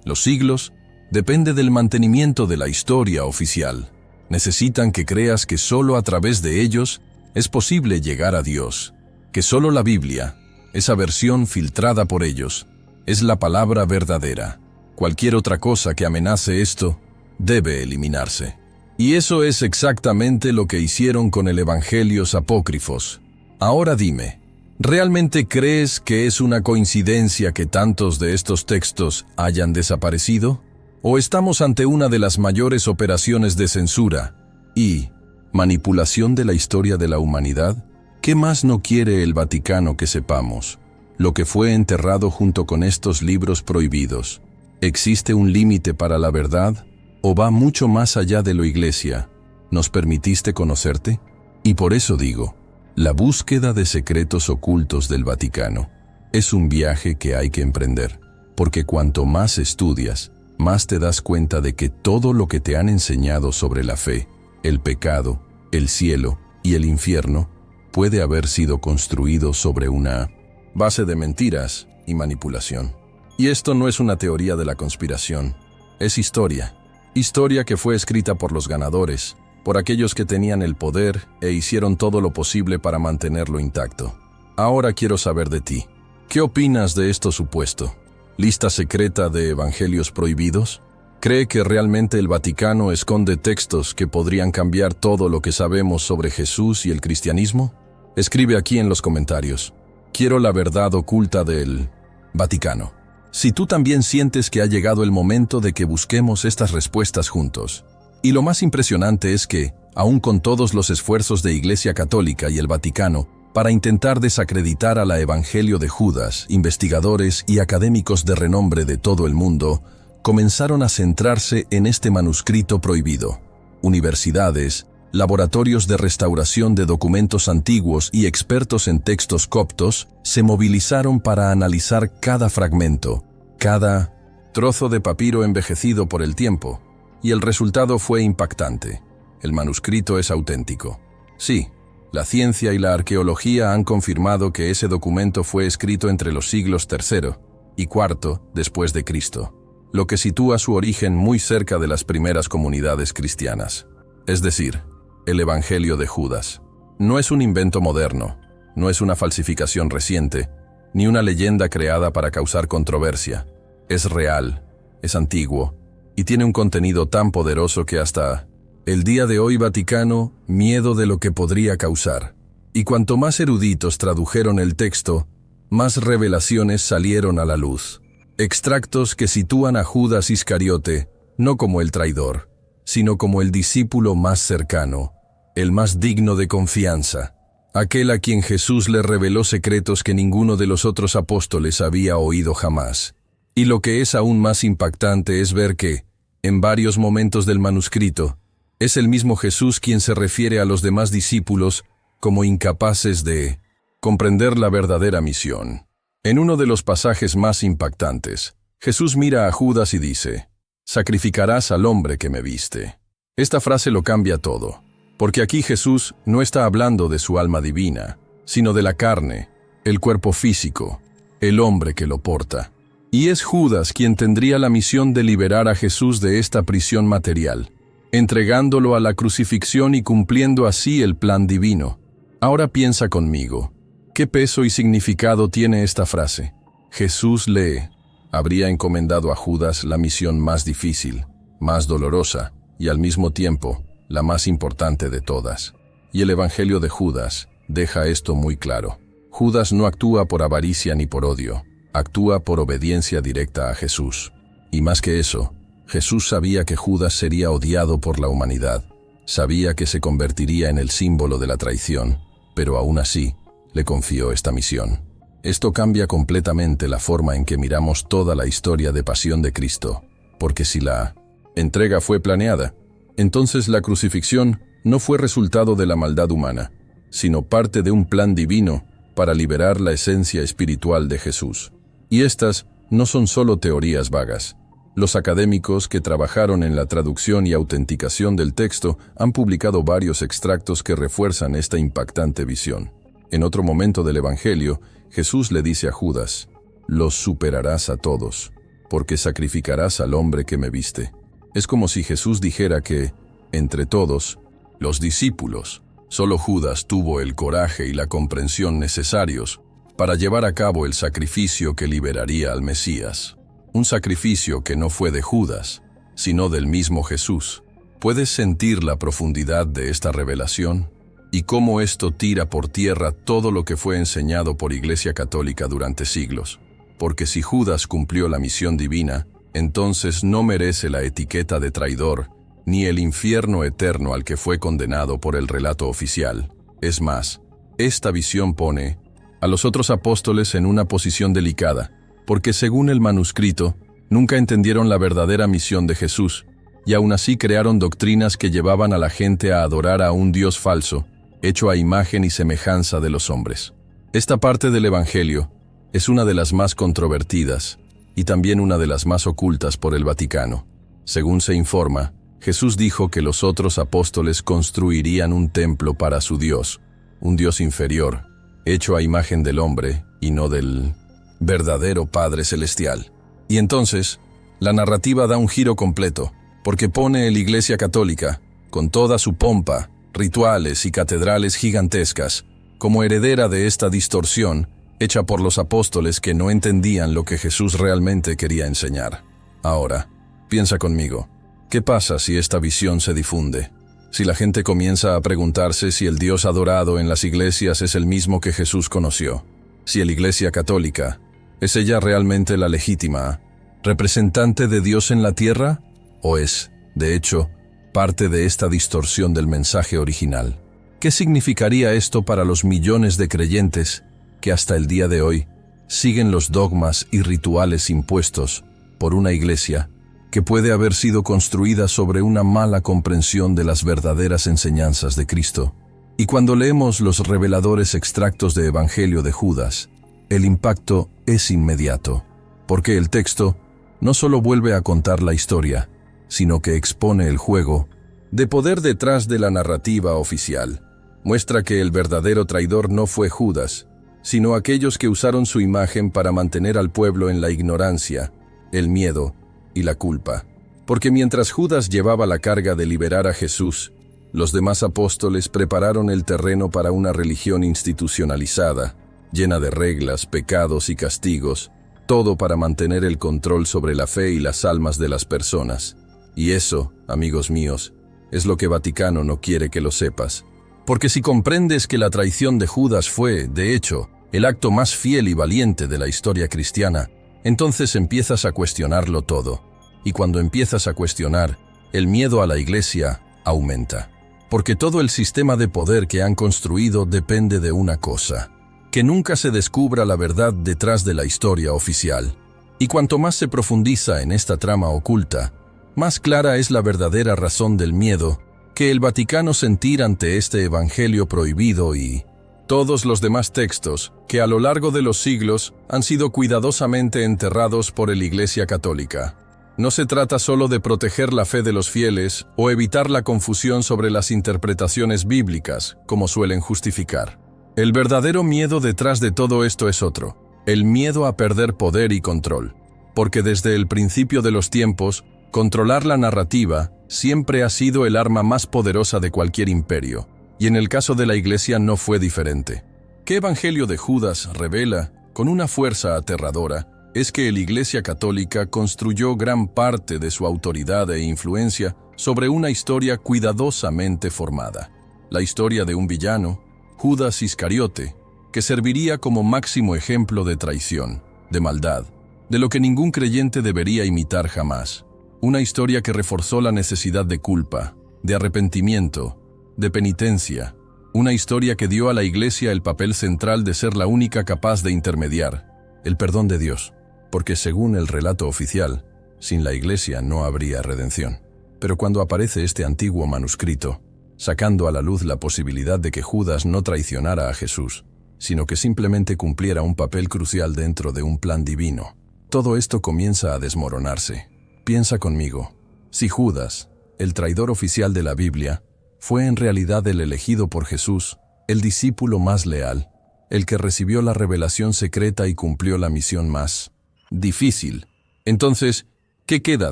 los siglos depende del mantenimiento de la historia oficial. Necesitan que creas que solo a través de ellos es posible llegar a Dios, que solo la Biblia, esa versión filtrada por ellos, es la palabra verdadera. Cualquier otra cosa que amenace esto debe eliminarse. Y eso es exactamente lo que hicieron con el Evangelios apócrifos. Ahora dime, ¿realmente crees que es una coincidencia que tantos de estos textos hayan desaparecido? ¿O estamos ante una de las mayores operaciones de censura y manipulación de la historia de la humanidad? ¿Qué más no quiere el Vaticano que sepamos? Lo que fue enterrado junto con estos libros prohibidos. ¿Existe un límite para la verdad? ¿O va mucho más allá de lo Iglesia? ¿Nos permitiste conocerte? Y por eso digo, la búsqueda de secretos ocultos del Vaticano es un viaje que hay que emprender, porque cuanto más estudias, más te das cuenta de que todo lo que te han enseñado sobre la fe, el pecado, el cielo y el infierno puede haber sido construido sobre una base de mentiras y manipulación. Y esto no es una teoría de la conspiración, es historia. Historia que fue escrita por los ganadores, por aquellos que tenían el poder e hicieron todo lo posible para mantenerlo intacto. Ahora quiero saber de ti. ¿Qué opinas de esto supuesto? ¿Lista secreta de evangelios prohibidos? ¿Cree que realmente el Vaticano esconde textos que podrían cambiar todo lo que sabemos sobre Jesús y el cristianismo? Escribe aquí en los comentarios. Quiero la verdad oculta del Vaticano. Si tú también sientes que ha llegado el momento de que busquemos estas respuestas juntos. Y lo más impresionante es que, aun con todos los esfuerzos de Iglesia Católica y el Vaticano para intentar desacreditar a la Evangelio de Judas, investigadores y académicos de renombre de todo el mundo comenzaron a centrarse en este manuscrito prohibido. Universidades, laboratorios de restauración de documentos antiguos y expertos en textos coptos se movilizaron para analizar cada fragmento, cada trozo de papiro envejecido por el tiempo, y el resultado fue impactante. El manuscrito es auténtico. Sí, la ciencia y la arqueología han confirmado que ese documento fue escrito entre los siglos III y IV después de Cristo, lo que sitúa su origen muy cerca de las primeras comunidades cristianas. Es decir, el Evangelio de Judas no es un invento moderno, no es una falsificación reciente, ni una leyenda creada para causar controversia. Es real, es antiguo, y tiene un contenido tan poderoso que hasta el día de hoy Vaticano miedo de lo que podría causar. Y cuanto más eruditos tradujeron el texto, más revelaciones salieron a la luz. Extractos que sitúan a Judas Iscariote no como el traidor, sino como el discípulo más cercano, el más digno de confianza, aquel a quien Jesús le reveló secretos que ninguno de los otros apóstoles había oído jamás. Y lo que es aún más impactante es ver que, en varios momentos del manuscrito, es el mismo Jesús quien se refiere a los demás discípulos como incapaces de comprender la verdadera misión. En uno de los pasajes más impactantes, Jesús mira a Judas y dice: «Sacrificarás al hombre que me viste». Esta frase lo cambia todo, porque aquí Jesús no está hablando de su alma divina, sino de la carne, el cuerpo físico, el hombre que lo porta. Y es Judas quien tendría la misión de liberar a Jesús de esta prisión material, entregándolo a la crucifixión y cumpliendo así el plan divino. Ahora piensa conmigo, ¿qué peso y significado tiene esta frase? Jesús le habría encomendado a Judas la misión más difícil, más dolorosa y al mismo tiempo la más importante de todas. Y el Evangelio de Judas deja esto muy claro. Judas no actúa por avaricia ni por odio, actúa por obediencia directa a Jesús. Y más que eso, Jesús sabía que Judas sería odiado por la humanidad, sabía que se convertiría en el símbolo de la traición, pero aún así le confió esta misión. Esto cambia completamente la forma en que miramos toda la historia de pasión de Cristo, porque si la entrega fue planeada, entonces la crucifixión no fue resultado de la maldad humana, sino parte de un plan divino para liberar la esencia espiritual de Jesús. Y estas no son solo teorías vagas. Los académicos que trabajaron en la traducción y autenticación del texto han publicado varios extractos que refuerzan esta impactante visión. En otro momento del Evangelio, Jesús le dice a Judas: «Los superarás a todos, porque sacrificarás al hombre que me viste». Es como si Jesús dijera que, entre todos, los discípulos, solo Judas tuvo el coraje y la comprensión necesarios para llevar a cabo el sacrificio que liberaría al Mesías. Un sacrificio que no fue de Judas, sino del mismo Jesús. ¿Puedes sentir la profundidad de esta revelación? Y cómo esto tira por tierra todo lo que fue enseñado por Iglesia Católica durante siglos. Porque si Judas cumplió la misión divina, entonces no merece la etiqueta de traidor, ni el infierno eterno al que fue condenado por el relato oficial. Es más, esta visión pone a los otros apóstoles en una posición delicada, porque según el manuscrito, nunca entendieron la verdadera misión de Jesús, y aún así crearon doctrinas que llevaban a la gente a adorar a un Dios falso, hecho a imagen y semejanza de los hombres. Esta parte del Evangelio es una de las más controvertidas, y también una de las más ocultas por el Vaticano. Según se informa, Jesús dijo que los otros apóstoles construirían un templo para su Dios, un Dios inferior, hecho a imagen del hombre y no del verdadero Padre Celestial. Y entonces, la narrativa da un giro completo, porque pone la Iglesia Católica, con toda su pompa, rituales y catedrales gigantescas, como heredera de esta distorsión hecha por los apóstoles que no entendían lo que Jesús realmente quería enseñar. Ahora, piensa conmigo, ¿qué pasa si esta visión se difunde? Si la gente comienza a preguntarse si el Dios adorado en las iglesias es el mismo que Jesús conoció, si la Iglesia Católica ¿es ella realmente la legítima representante de Dios en la tierra? ¿O es, de hecho, parte de esta distorsión del mensaje original? ¿Qué significaría esto para los millones de creyentes que hasta el día de hoy siguen los dogmas y rituales impuestos por una iglesia que puede haber sido construida sobre una mala comprensión de las verdaderas enseñanzas de Cristo? Y cuando leemos los reveladores extractos de Evangelio de Judas, el impacto es inmediato, porque el texto no solo vuelve a contar la historia, sino que expone el juego de poder detrás de la narrativa oficial. Muestra que el verdadero traidor no fue Judas, sino aquellos que usaron su imagen para mantener al pueblo en la ignorancia, el miedo y la culpa. Porque mientras Judas llevaba la carga de liberar a Jesús, los demás apóstoles prepararon el terreno para una religión institucionalizada, llena de reglas, pecados y castigos, todo para mantener el control sobre la fe y las almas de las personas. Y eso, amigos míos, es lo que Vaticano no quiere que lo sepas. Porque si comprendes que la traición de Judas fue, de hecho, el acto más fiel y valiente de la historia cristiana, entonces empiezas a cuestionarlo todo. Y cuando empiezas a cuestionar, el miedo a la Iglesia aumenta. Porque todo el sistema de poder que han construido depende de una cosa: que nunca se descubra la verdad detrás de la historia oficial. Y cuanto más se profundiza en esta trama oculta, más clara es la verdadera razón del miedo que el Vaticano sentir ante este evangelio prohibido y todos los demás textos que a lo largo de los siglos han sido cuidadosamente enterrados por la Iglesia Católica. No se trata solo de proteger la fe de los fieles o evitar la confusión sobre las interpretaciones bíblicas, como suelen justificar. El verdadero miedo detrás de todo esto es otro: el miedo a perder poder y control. Porque desde el principio de los tiempos, controlar la narrativa siempre ha sido el arma más poderosa de cualquier imperio, y en el caso de la Iglesia no fue diferente. ¿Qué evangelio de Judas revela, con una fuerza aterradora, es que la Iglesia Católica construyó gran parte de su autoridad e influencia sobre una historia cuidadosamente formada? La historia de un villano, Judas Iscariote, que serviría como máximo ejemplo de traición, de maldad, de lo que ningún creyente debería imitar jamás. Una historia que reforzó la necesidad de culpa, de arrepentimiento, de penitencia. Una historia que dio a la Iglesia el papel central de ser la única capaz de intermediar el perdón de Dios. Porque según el relato oficial, sin la Iglesia no habría redención. Pero cuando aparece este antiguo manuscrito, sacando a la luz la posibilidad de que Judas no traicionara a Jesús, sino que simplemente cumpliera un papel crucial dentro de un plan divino, todo esto comienza a desmoronarse. Piensa conmigo, si Judas, el traidor oficial de la Biblia, fue en realidad el elegido por Jesús, el discípulo más leal, el que recibió la revelación secreta y cumplió la misión más difícil, entonces, ¿qué queda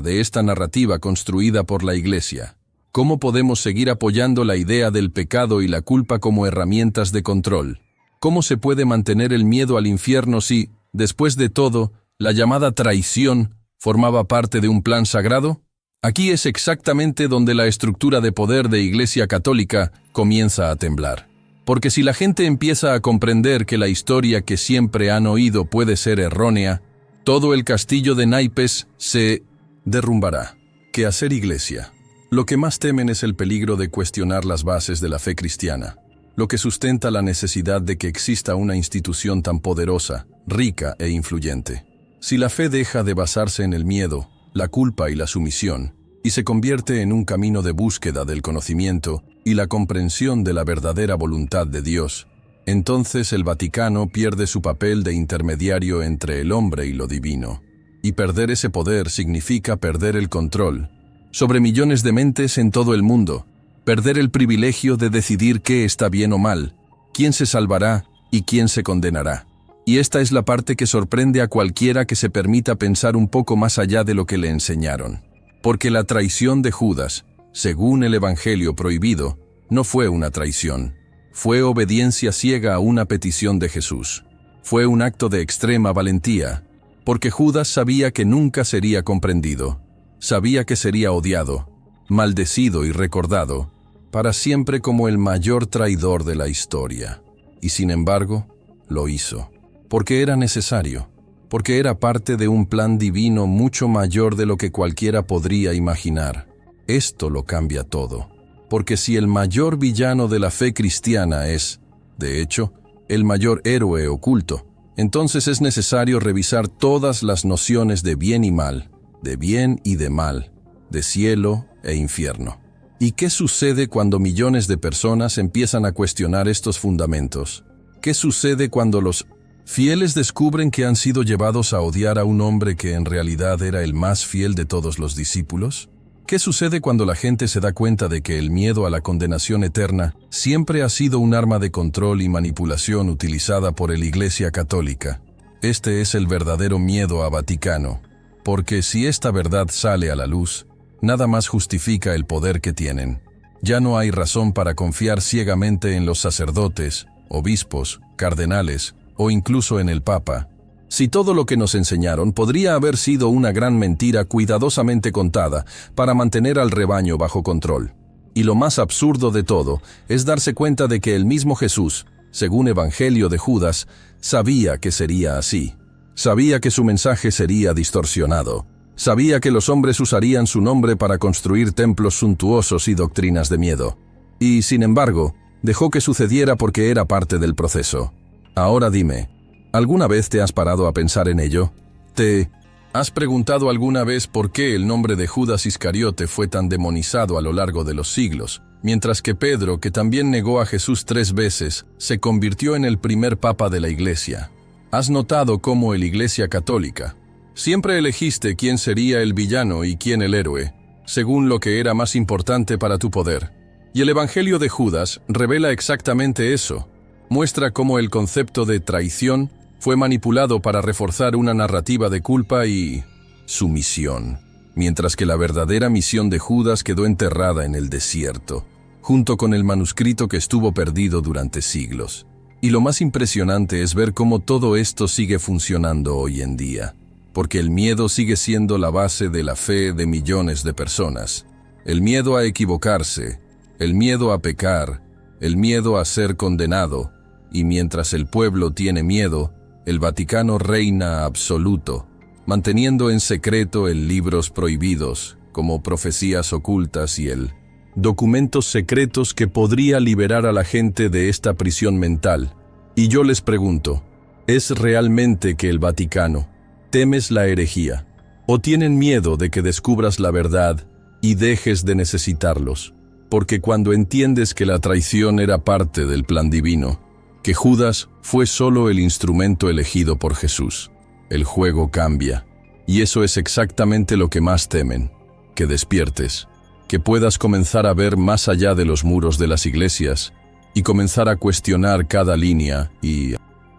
de esta narrativa construida por la Iglesia? ¿Cómo podemos seguir apoyando la idea del pecado y la culpa como herramientas de control? ¿Cómo se puede mantener el miedo al infierno si, después de todo, la llamada traición formaba parte de un plan sagrado? Aquí es exactamente donde la estructura de poder de Iglesia Católica comienza a temblar. Porque si la gente empieza a comprender que la historia que siempre han oído puede ser errónea, todo el castillo de naipes se derrumbará. ¿Qué hacer, Iglesia? Lo que más temen es el peligro de cuestionar las bases de la fe cristiana, lo que sustenta la necesidad de que exista una institución tan poderosa, rica e influyente. Si la fe deja de basarse en el miedo, la culpa y la sumisión, y se convierte en un camino de búsqueda del conocimiento y la comprensión de la verdadera voluntad de Dios, entonces el Vaticano pierde su papel de intermediario entre el hombre y lo divino. Y perder ese poder significa perder el control sobre millones de mentes en todo el mundo, perder el privilegio de decidir qué está bien o mal, quién se salvará y quién se condenará. Y esta es la parte que sorprende a cualquiera que se permita pensar un poco más allá de lo que le enseñaron. Porque la traición de Judas, según el Evangelio prohibido, no fue una traición. Fue obediencia ciega a una petición de Jesús. Fue un acto de extrema valentía, porque Judas sabía que nunca sería comprendido. Sabía que sería odiado, maldecido y recordado para siempre como el mayor traidor de la historia. Y sin embargo, lo hizo. Porque era necesario, porque era parte de un plan divino mucho mayor de lo que cualquiera podría imaginar. Esto lo cambia todo. Porque si el mayor villano de la fe cristiana es, de hecho, el mayor héroe oculto, entonces es necesario revisar todas las nociones de bien y mal, de bien y de mal, de cielo e infierno. ¿Y qué sucede cuando millones de personas empiezan a cuestionar estos fundamentos? ¿Qué sucede cuando los fieles descubren que han sido llevados a odiar a un hombre que en realidad era el más fiel de todos los discípulos? ¿Qué sucede cuando la gente se da cuenta de que el miedo a la condenación eterna siempre ha sido un arma de control y manipulación utilizada por la Iglesia Católica? Este es el verdadero miedo a Vaticano, porque si esta verdad sale a la luz, nada más justifica el poder que tienen. Ya no hay razón para confiar ciegamente en los sacerdotes, obispos, cardenales o incluso en el Papa. Si todo lo que nos enseñaron podría haber sido una gran mentira cuidadosamente contada para mantener al rebaño bajo control. Y lo más absurdo de todo es darse cuenta de que el mismo Jesús, según Evangelio de Judas, sabía que sería así. Sabía que su mensaje sería distorsionado. Sabía que los hombres usarían su nombre para construir templos suntuosos y doctrinas de miedo. Y, sin embargo, dejó que sucediera porque era parte del proceso. Ahora dime, ¿alguna vez te has parado a pensar en ello? ¿Te has preguntado alguna vez por qué el nombre de Judas Iscariote fue tan demonizado a lo largo de los siglos, mientras que Pedro, que también negó a Jesús 3 veces, se convirtió en el primer papa de la Iglesia? ¿Has notado cómo la Iglesia Católica siempre elegiste quién sería el villano y quién el héroe, según lo que era más importante para tu poder? Y el Evangelio de Judas revela exactamente eso. Muestra cómo el concepto de traición fue manipulado para reforzar una narrativa de culpa y sumisión, mientras que la verdadera misión de Judas quedó enterrada en el desierto, junto con el manuscrito que estuvo perdido durante siglos. Y lo más impresionante es ver cómo todo esto sigue funcionando hoy en día, porque el miedo sigue siendo la base de la fe de millones de personas. El miedo a equivocarse, el miedo a pecar, el miedo a ser condenado, y mientras el pueblo tiene miedo, el Vaticano reina absoluto, manteniendo en secreto el libros prohibidos, como profecías ocultas y el documentos secretos que podría liberar a la gente de esta prisión mental. Y yo les pregunto, ¿es realmente que el Vaticano temes la herejía? ¿O tienen miedo de que descubras la verdad y dejes de necesitarlos? Porque cuando entiendes que la traición era parte del plan divino, que Judas fue solo el instrumento elegido por Jesús, el juego cambia. Y eso es exactamente lo que más temen, que despiertes, que puedas comenzar a ver más allá de los muros de las iglesias y comenzar a cuestionar cada línea y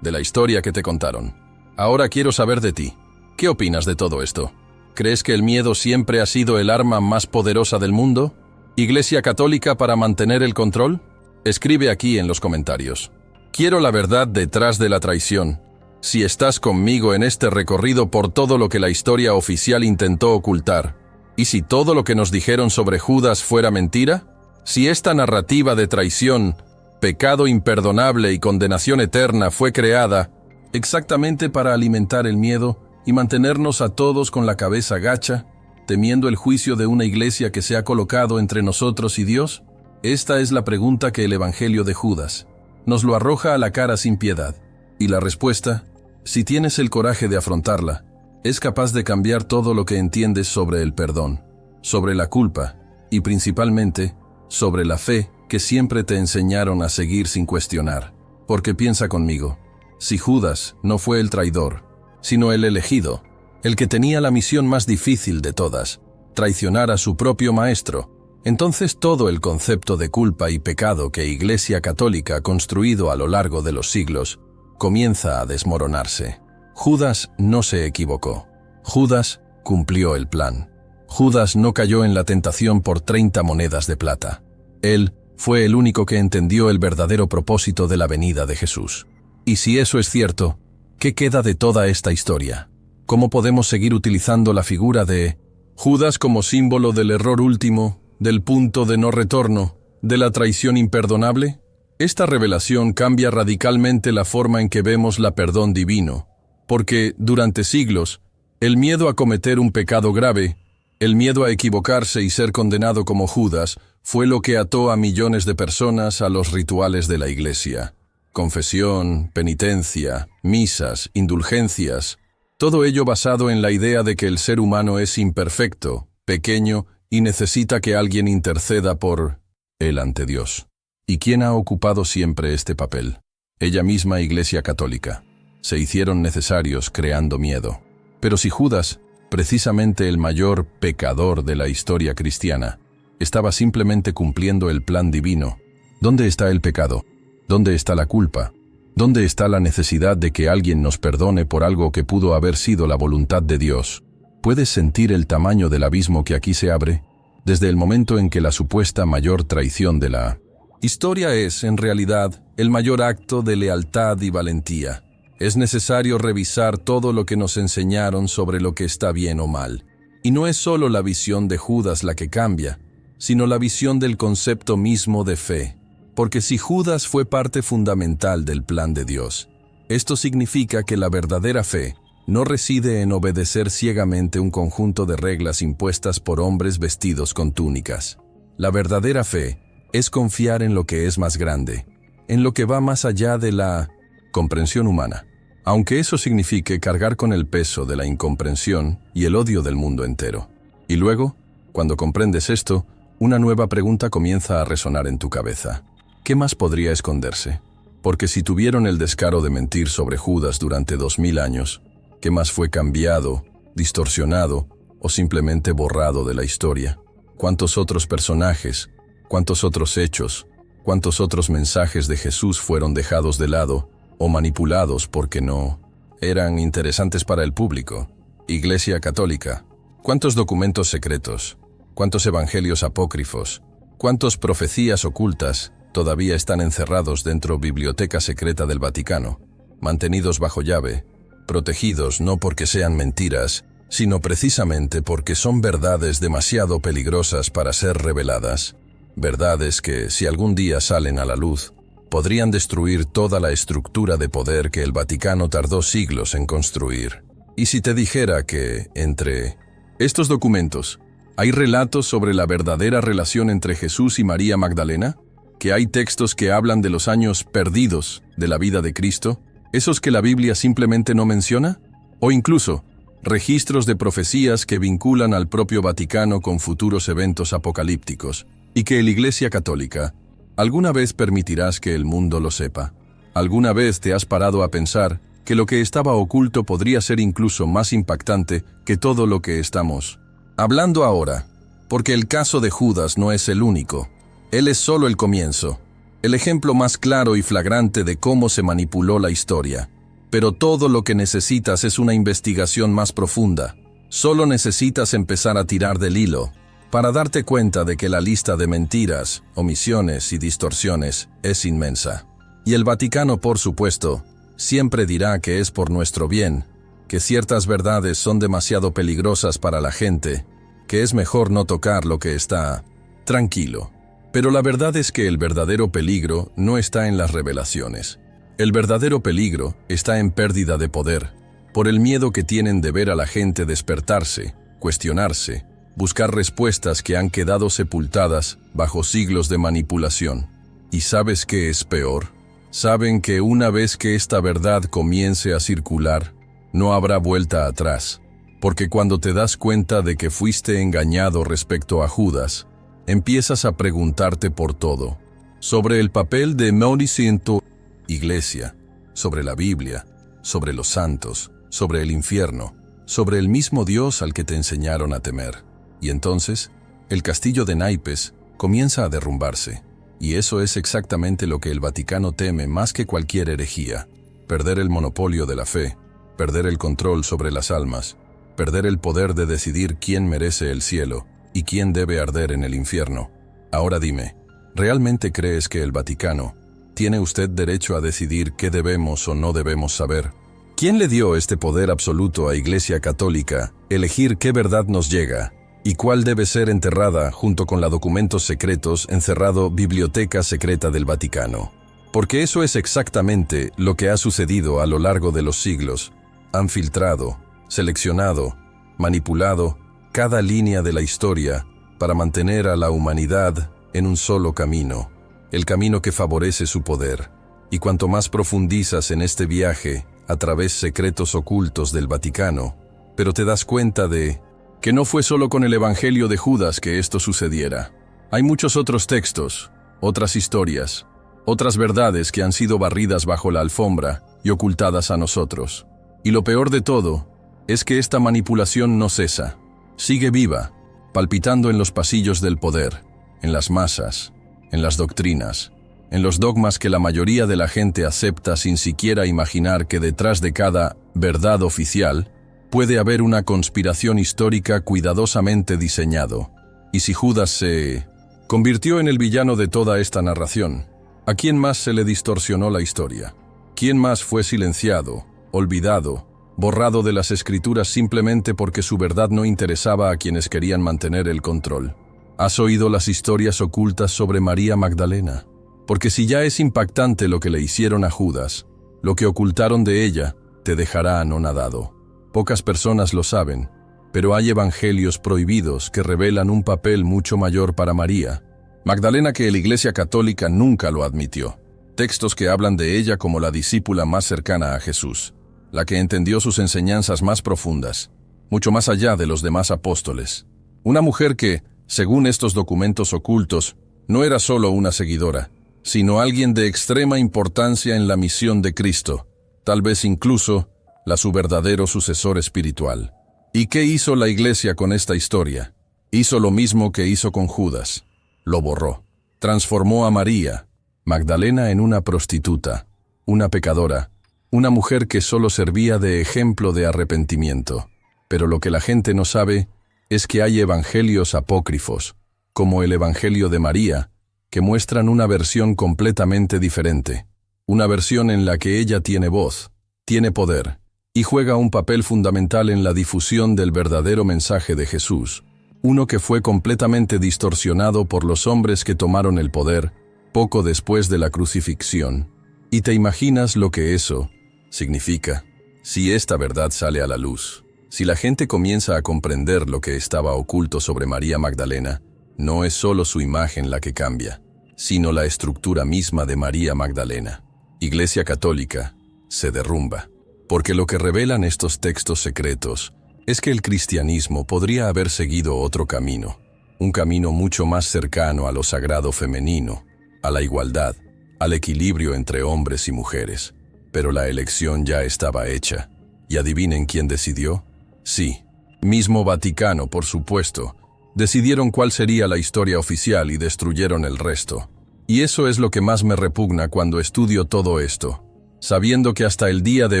de la historia que te contaron. Ahora quiero saber de ti. ¿Qué opinas de todo esto? ¿Crees que el miedo siempre ha sido el arma más poderosa del mundo? ¿Iglesia Católica para mantener el control? Escribe aquí en los comentarios. Quiero la verdad detrás de la traición. Si estás conmigo en este recorrido por todo lo que la historia oficial intentó ocultar, ¿y si todo lo que nos dijeron sobre Judas fuera mentira? Si esta narrativa de traición, pecado imperdonable y condenación eterna fue creada exactamente para alimentar el miedo y mantenernos a todos con la cabeza gacha, temiendo el juicio de una iglesia que se ha colocado entre nosotros y Dios? Esta es la pregunta que el Evangelio de Judas nos lo arroja a la cara sin piedad. Y la respuesta, si tienes el coraje de afrontarla, es capaz de cambiar todo lo que entiendes sobre el perdón, sobre la culpa y principalmente sobre la fe que siempre te enseñaron a seguir sin cuestionar. Porque piensa conmigo, si Judas no fue el traidor, sino el elegido, el que tenía la misión más difícil de todas, traicionar a su propio maestro, entonces todo el concepto de culpa y pecado que Iglesia Católica ha construido a lo largo de los siglos comienza a desmoronarse. Judas no se equivocó. Judas cumplió el plan. Judas no cayó en la tentación por 30 monedas de plata. Él fue el único que entendió el verdadero propósito de la venida de Jesús. Y si eso es cierto, ¿qué queda de toda esta historia? ¿Cómo podemos seguir utilizando la figura de Judas como símbolo del error último, del punto de no retorno, de la traición imperdonable? Esta revelación cambia radicalmente la forma en que vemos la perdón divino, porque durante siglos, el miedo a cometer un pecado grave, el miedo a equivocarse y ser condenado como Judas, fue lo que ató a millones de personas a los rituales de la Iglesia. Confesión, penitencia, misas, indulgencias, todo ello basado en la idea de que el ser humano es imperfecto, pequeño y necesita que alguien interceda por él ante Dios. ¿Y quién ha ocupado siempre este papel? Ella misma Iglesia Católica. Se hicieron necesarios creando miedo. Pero si Judas, precisamente el mayor pecador de la historia cristiana, estaba simplemente cumpliendo el plan divino, ¿dónde está el pecado? ¿Dónde está la culpa? ¿Dónde está la necesidad de que alguien nos perdone por algo que pudo haber sido la voluntad de Dios? ¿Puedes sentir el tamaño del abismo que aquí se abre? desde el momento en que la supuesta mayor traición de la historia es, en realidad, el mayor acto de lealtad y valentía. Es necesario revisar todo lo que nos enseñaron sobre lo que está bien o mal. Y no es solo la visión de Judas la que cambia, sino la visión del concepto mismo de fe. Porque si Judas fue parte fundamental del plan de Dios, esto significa que la verdadera fe no reside en obedecer ciegamente un conjunto de reglas impuestas por hombres vestidos con túnicas. La verdadera fe es confiar en lo que es más grande, en lo que va más allá de la comprensión humana, aunque eso signifique cargar con el peso de la incomprensión y el odio del mundo entero. Y luego, cuando comprendes esto, una nueva pregunta comienza a resonar en tu cabeza. ¿Qué más podría esconderse? Porque si tuvieron el descaro de mentir sobre Judas durante 2000 años, ¿qué más fue cambiado, distorsionado o simplemente borrado de la historia? ¿Cuántos otros personajes, cuántos otros hechos, cuántos otros mensajes de Jesús fueron dejados de lado o manipulados porque no eran interesantes para el público? Iglesia Católica, ¿cuántos documentos secretos, cuántos evangelios apócrifos, cuántas profecías ocultas todavía están encerrados dentro biblioteca secreta del Vaticano, mantenidos bajo llave, protegidos no porque sean mentiras, sino precisamente porque son verdades demasiado peligrosas para ser reveladas? Verdades que, si algún día salen a la luz, podrían destruir toda la estructura de poder que el Vaticano tardó siglos en construir. ¿Y si te dijera que, entre estos documentos, hay relatos sobre la verdadera relación entre Jesús y María Magdalena? ¿Que hay textos que hablan de los años perdidos de la vida de Cristo, esos que la Biblia simplemente no menciona? O incluso, registros de profecías que vinculan al propio Vaticano con futuros eventos apocalípticos, y que la Iglesia Católica, ¿alguna vez permitirás que el mundo lo sepa? ¿Alguna vez te has parado a pensar que lo que estaba oculto podría ser incluso más impactante que todo lo que estamos hablando ahora? Porque el caso de Judas no es el único. Él es solo el comienzo, el ejemplo más claro y flagrante de cómo se manipuló la historia. Pero todo lo que necesitas es una investigación más profunda. Solo necesitas empezar a tirar del hilo para darte cuenta de que la lista de mentiras, omisiones y distorsiones es inmensa. Y el Vaticano, por supuesto, siempre dirá que es por nuestro bien, que ciertas verdades son demasiado peligrosas para la gente, que es mejor no tocar lo que está tranquilo. Pero la verdad es que el verdadero peligro no está en las revelaciones. El verdadero peligro está en pérdida de poder, por el miedo que tienen de ver a la gente despertarse, cuestionarse, buscar respuestas que han quedado sepultadas bajo siglos de manipulación. ¿Y sabes qué es peor? Saben que una vez que esta verdad comience a circular, no habrá vuelta atrás, porque cuando te das cuenta de que fuiste engañado respecto a Judas, empiezas a preguntarte por todo, sobre el papel de Mauricio en tu iglesia, sobre la Biblia, sobre los santos, sobre el infierno, sobre el mismo Dios al que te enseñaron a temer. Y entonces, el castillo de naipes comienza a derrumbarse, y eso es exactamente lo que el Vaticano teme más que cualquier herejía: perder el monopolio de la fe, perder el control sobre las almas, perder el poder de decidir quién merece el cielo y quién debe arder en el infierno. Ahora dime, ¿realmente crees que el Vaticano tiene usted derecho a decidir qué debemos o no debemos saber? ¿Quién le dio este poder absoluto a Iglesia Católica, elegir qué verdad nos llega y cuál debe ser enterrada junto con los documentos secretos encerrado Biblioteca Secreta del Vaticano? Porque eso es exactamente lo que ha sucedido a lo largo de los siglos. Han filtrado, seleccionado, manipulado cada línea de la historia para mantener a la humanidad en un solo camino, el camino que favorece su poder. Y cuanto más profundizas en este viaje a través secretos ocultos del Vaticano, pero te das cuenta de que no fue solo con el Evangelio de Judas que esto sucediera. Hay muchos otros textos, otras historias, otras verdades que han sido barridas bajo la alfombra y ocultadas a nosotros. Y lo peor de todo es que esta manipulación no cesa. Sigue viva, palpitando en los pasillos del poder, en las masas, en las doctrinas, en los dogmas que la mayoría de la gente acepta sin siquiera imaginar que detrás de cada verdad oficial puede haber una conspiración histórica cuidadosamente diseñado. Y si Judas se convirtió en el villano de toda esta narración, ¿a quién más se le distorsionó la historia? ¿Quién más fue silenciado, olvidado, borrado de las escrituras simplemente porque su verdad no interesaba a quienes querían mantener el control? ¿Has oído las historias ocultas sobre María Magdalena? Porque si ya es impactante lo que le hicieron a Judas, lo que ocultaron de ella te dejará anonadado. Pocas personas lo saben, pero hay evangelios prohibidos que revelan un papel mucho mayor para María Magdalena que la Iglesia Católica nunca lo admitió. Textos que hablan de ella como la discípula más cercana a Jesús, la que entendió sus enseñanzas más profundas, mucho más allá de los demás apóstoles. Una mujer que, según estos documentos ocultos, no era solo una seguidora, sino alguien de extrema importancia en la misión de Cristo, tal vez incluso su verdadero sucesor espiritual. ¿Y qué hizo la Iglesia con esta historia? Hizo lo mismo que hizo con Judas. Lo borró. Transformó a María Magdalena en una prostituta, una pecadora, una mujer que solo servía de ejemplo de arrepentimiento. Pero lo que la gente no sabe es que hay evangelios apócrifos, como el Evangelio de María, que muestran una versión completamente diferente. Una versión en la que ella tiene voz, tiene poder, y juega un papel fundamental en la difusión del verdadero mensaje de Jesús, uno que fue completamente distorsionado por los hombres que tomaron el poder poco después de la crucifixión. ¿Y te imaginas lo que eso significa? Si esta verdad sale a la luz, si la gente comienza a comprender lo que estaba oculto sobre María Magdalena, no es solo su imagen la que cambia, sino la estructura misma de María Magdalena. Iglesia Católica se derrumba. Porque lo que revelan estos textos secretos es que el cristianismo podría haber seguido otro camino, un camino mucho más cercano a lo sagrado femenino, a la igualdad, al equilibrio entre hombres y mujeres. Pero la elección ya estaba hecha. ¿Y adivinen quién decidió? Sí, mismo Vaticano, por supuesto. Decidieron cuál sería la historia oficial y destruyeron el resto. Y eso es lo que más me repugna cuando estudio todo esto, sabiendo que hasta el día de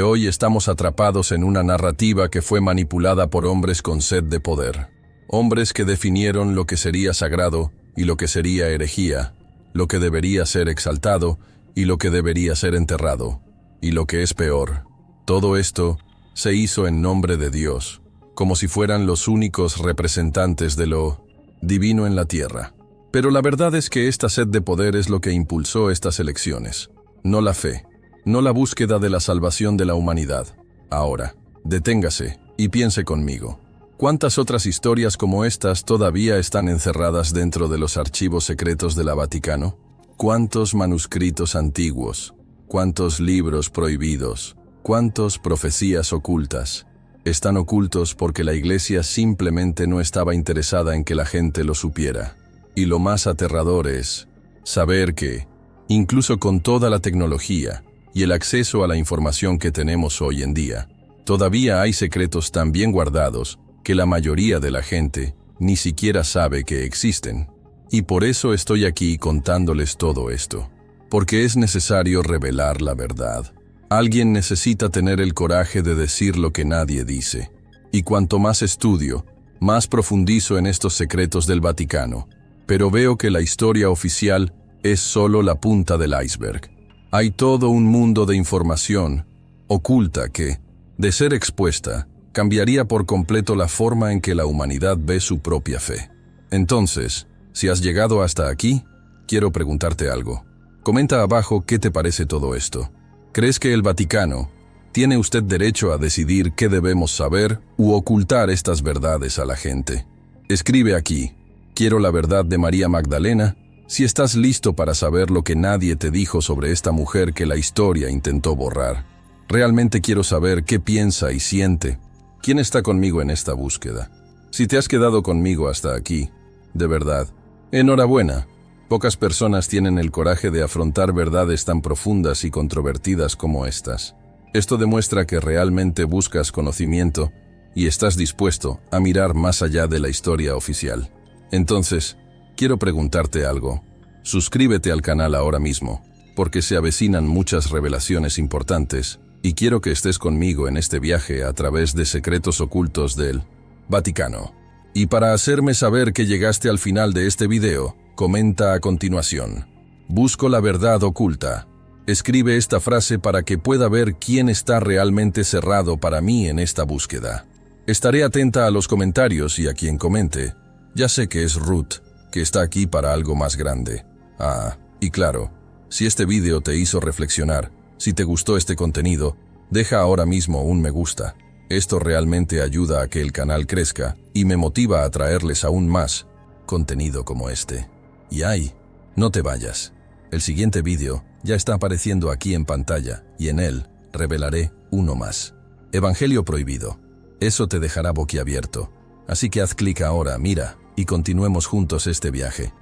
hoy estamos atrapados en una narrativa que fue manipulada por hombres con sed de poder. Hombres que definieron lo que sería sagrado y lo que sería herejía, lo que debería ser exaltado y lo que debería ser enterrado. Y lo que es peor, todo esto se hizo en nombre de Dios, como si fueran los únicos representantes de lo divino en la tierra. Pero la verdad es que esta sed de poder es lo que impulsó estas elecciones, no la fe. No la búsqueda de la salvación de la humanidad. Ahora, deténgase y piense conmigo. ¿Cuántas otras historias como estas todavía están encerradas dentro de los archivos secretos de la Vaticano? ¿Cuántos manuscritos antiguos? ¿Cuántos libros prohibidos? ¿Cuántas profecías ocultas? Están ocultos porque la Iglesia simplemente no estaba interesada en que la gente lo supiera. Y lo más aterrador es saber que, incluso con toda la tecnología, y el acceso a la información que tenemos hoy en día, todavía hay secretos tan bien guardados que la mayoría de la gente ni siquiera sabe que existen. Y por eso estoy aquí contándoles todo esto, porque es necesario revelar la verdad. Alguien necesita tener el coraje de decir lo que nadie dice. Y cuanto más estudio, más profundizo en estos secretos del Vaticano, pero veo que la historia oficial es solo la punta del iceberg. Hay todo un mundo de información oculta que, de ser expuesta, cambiaría por completo la forma en que la humanidad ve su propia fe. Entonces, si has llegado hasta aquí, quiero preguntarte algo. Comenta abajo qué te parece todo esto. ¿Crees que el Vaticano tiene usted derecho a decidir qué debemos saber u ocultar estas verdades a la gente? Escribe aquí, quiero la verdad de María Magdalena, si estás listo para saber lo que nadie te dijo sobre esta mujer que la historia intentó borrar. Realmente quiero saber qué piensa y siente. ¿Quién está conmigo en esta búsqueda? Si te has quedado conmigo hasta aquí, de verdad, enhorabuena. Pocas personas tienen el coraje de afrontar verdades tan profundas y controvertidas como estas. Esto demuestra que realmente buscas conocimiento y estás dispuesto a mirar más allá de la historia oficial. Entonces, quiero preguntarte algo. Suscríbete al canal ahora mismo, porque se avecinan muchas revelaciones importantes y quiero que estés conmigo en este viaje a través de secretos ocultos del Vaticano. Y para hacerme saber que llegaste al final de este video, comenta a continuación: busco la verdad oculta. Escribe esta frase para que pueda ver quién está realmente cerrado para mí en esta búsqueda. Estaré atenta a los comentarios y a quien comente. Ya sé que es Ruth, que está aquí para algo más grande. Y claro, si este video te hizo reflexionar, si te gustó este contenido, deja ahora mismo un me gusta. Esto realmente ayuda a que el canal crezca y me motiva a traerles aún más contenido como este. Y no te vayas. El siguiente video ya está apareciendo aquí en pantalla y en él revelaré uno más. Evangelio prohibido. Eso te dejará boquiabierto. Así que haz clic ahora, mira, y continuemos juntos este viaje.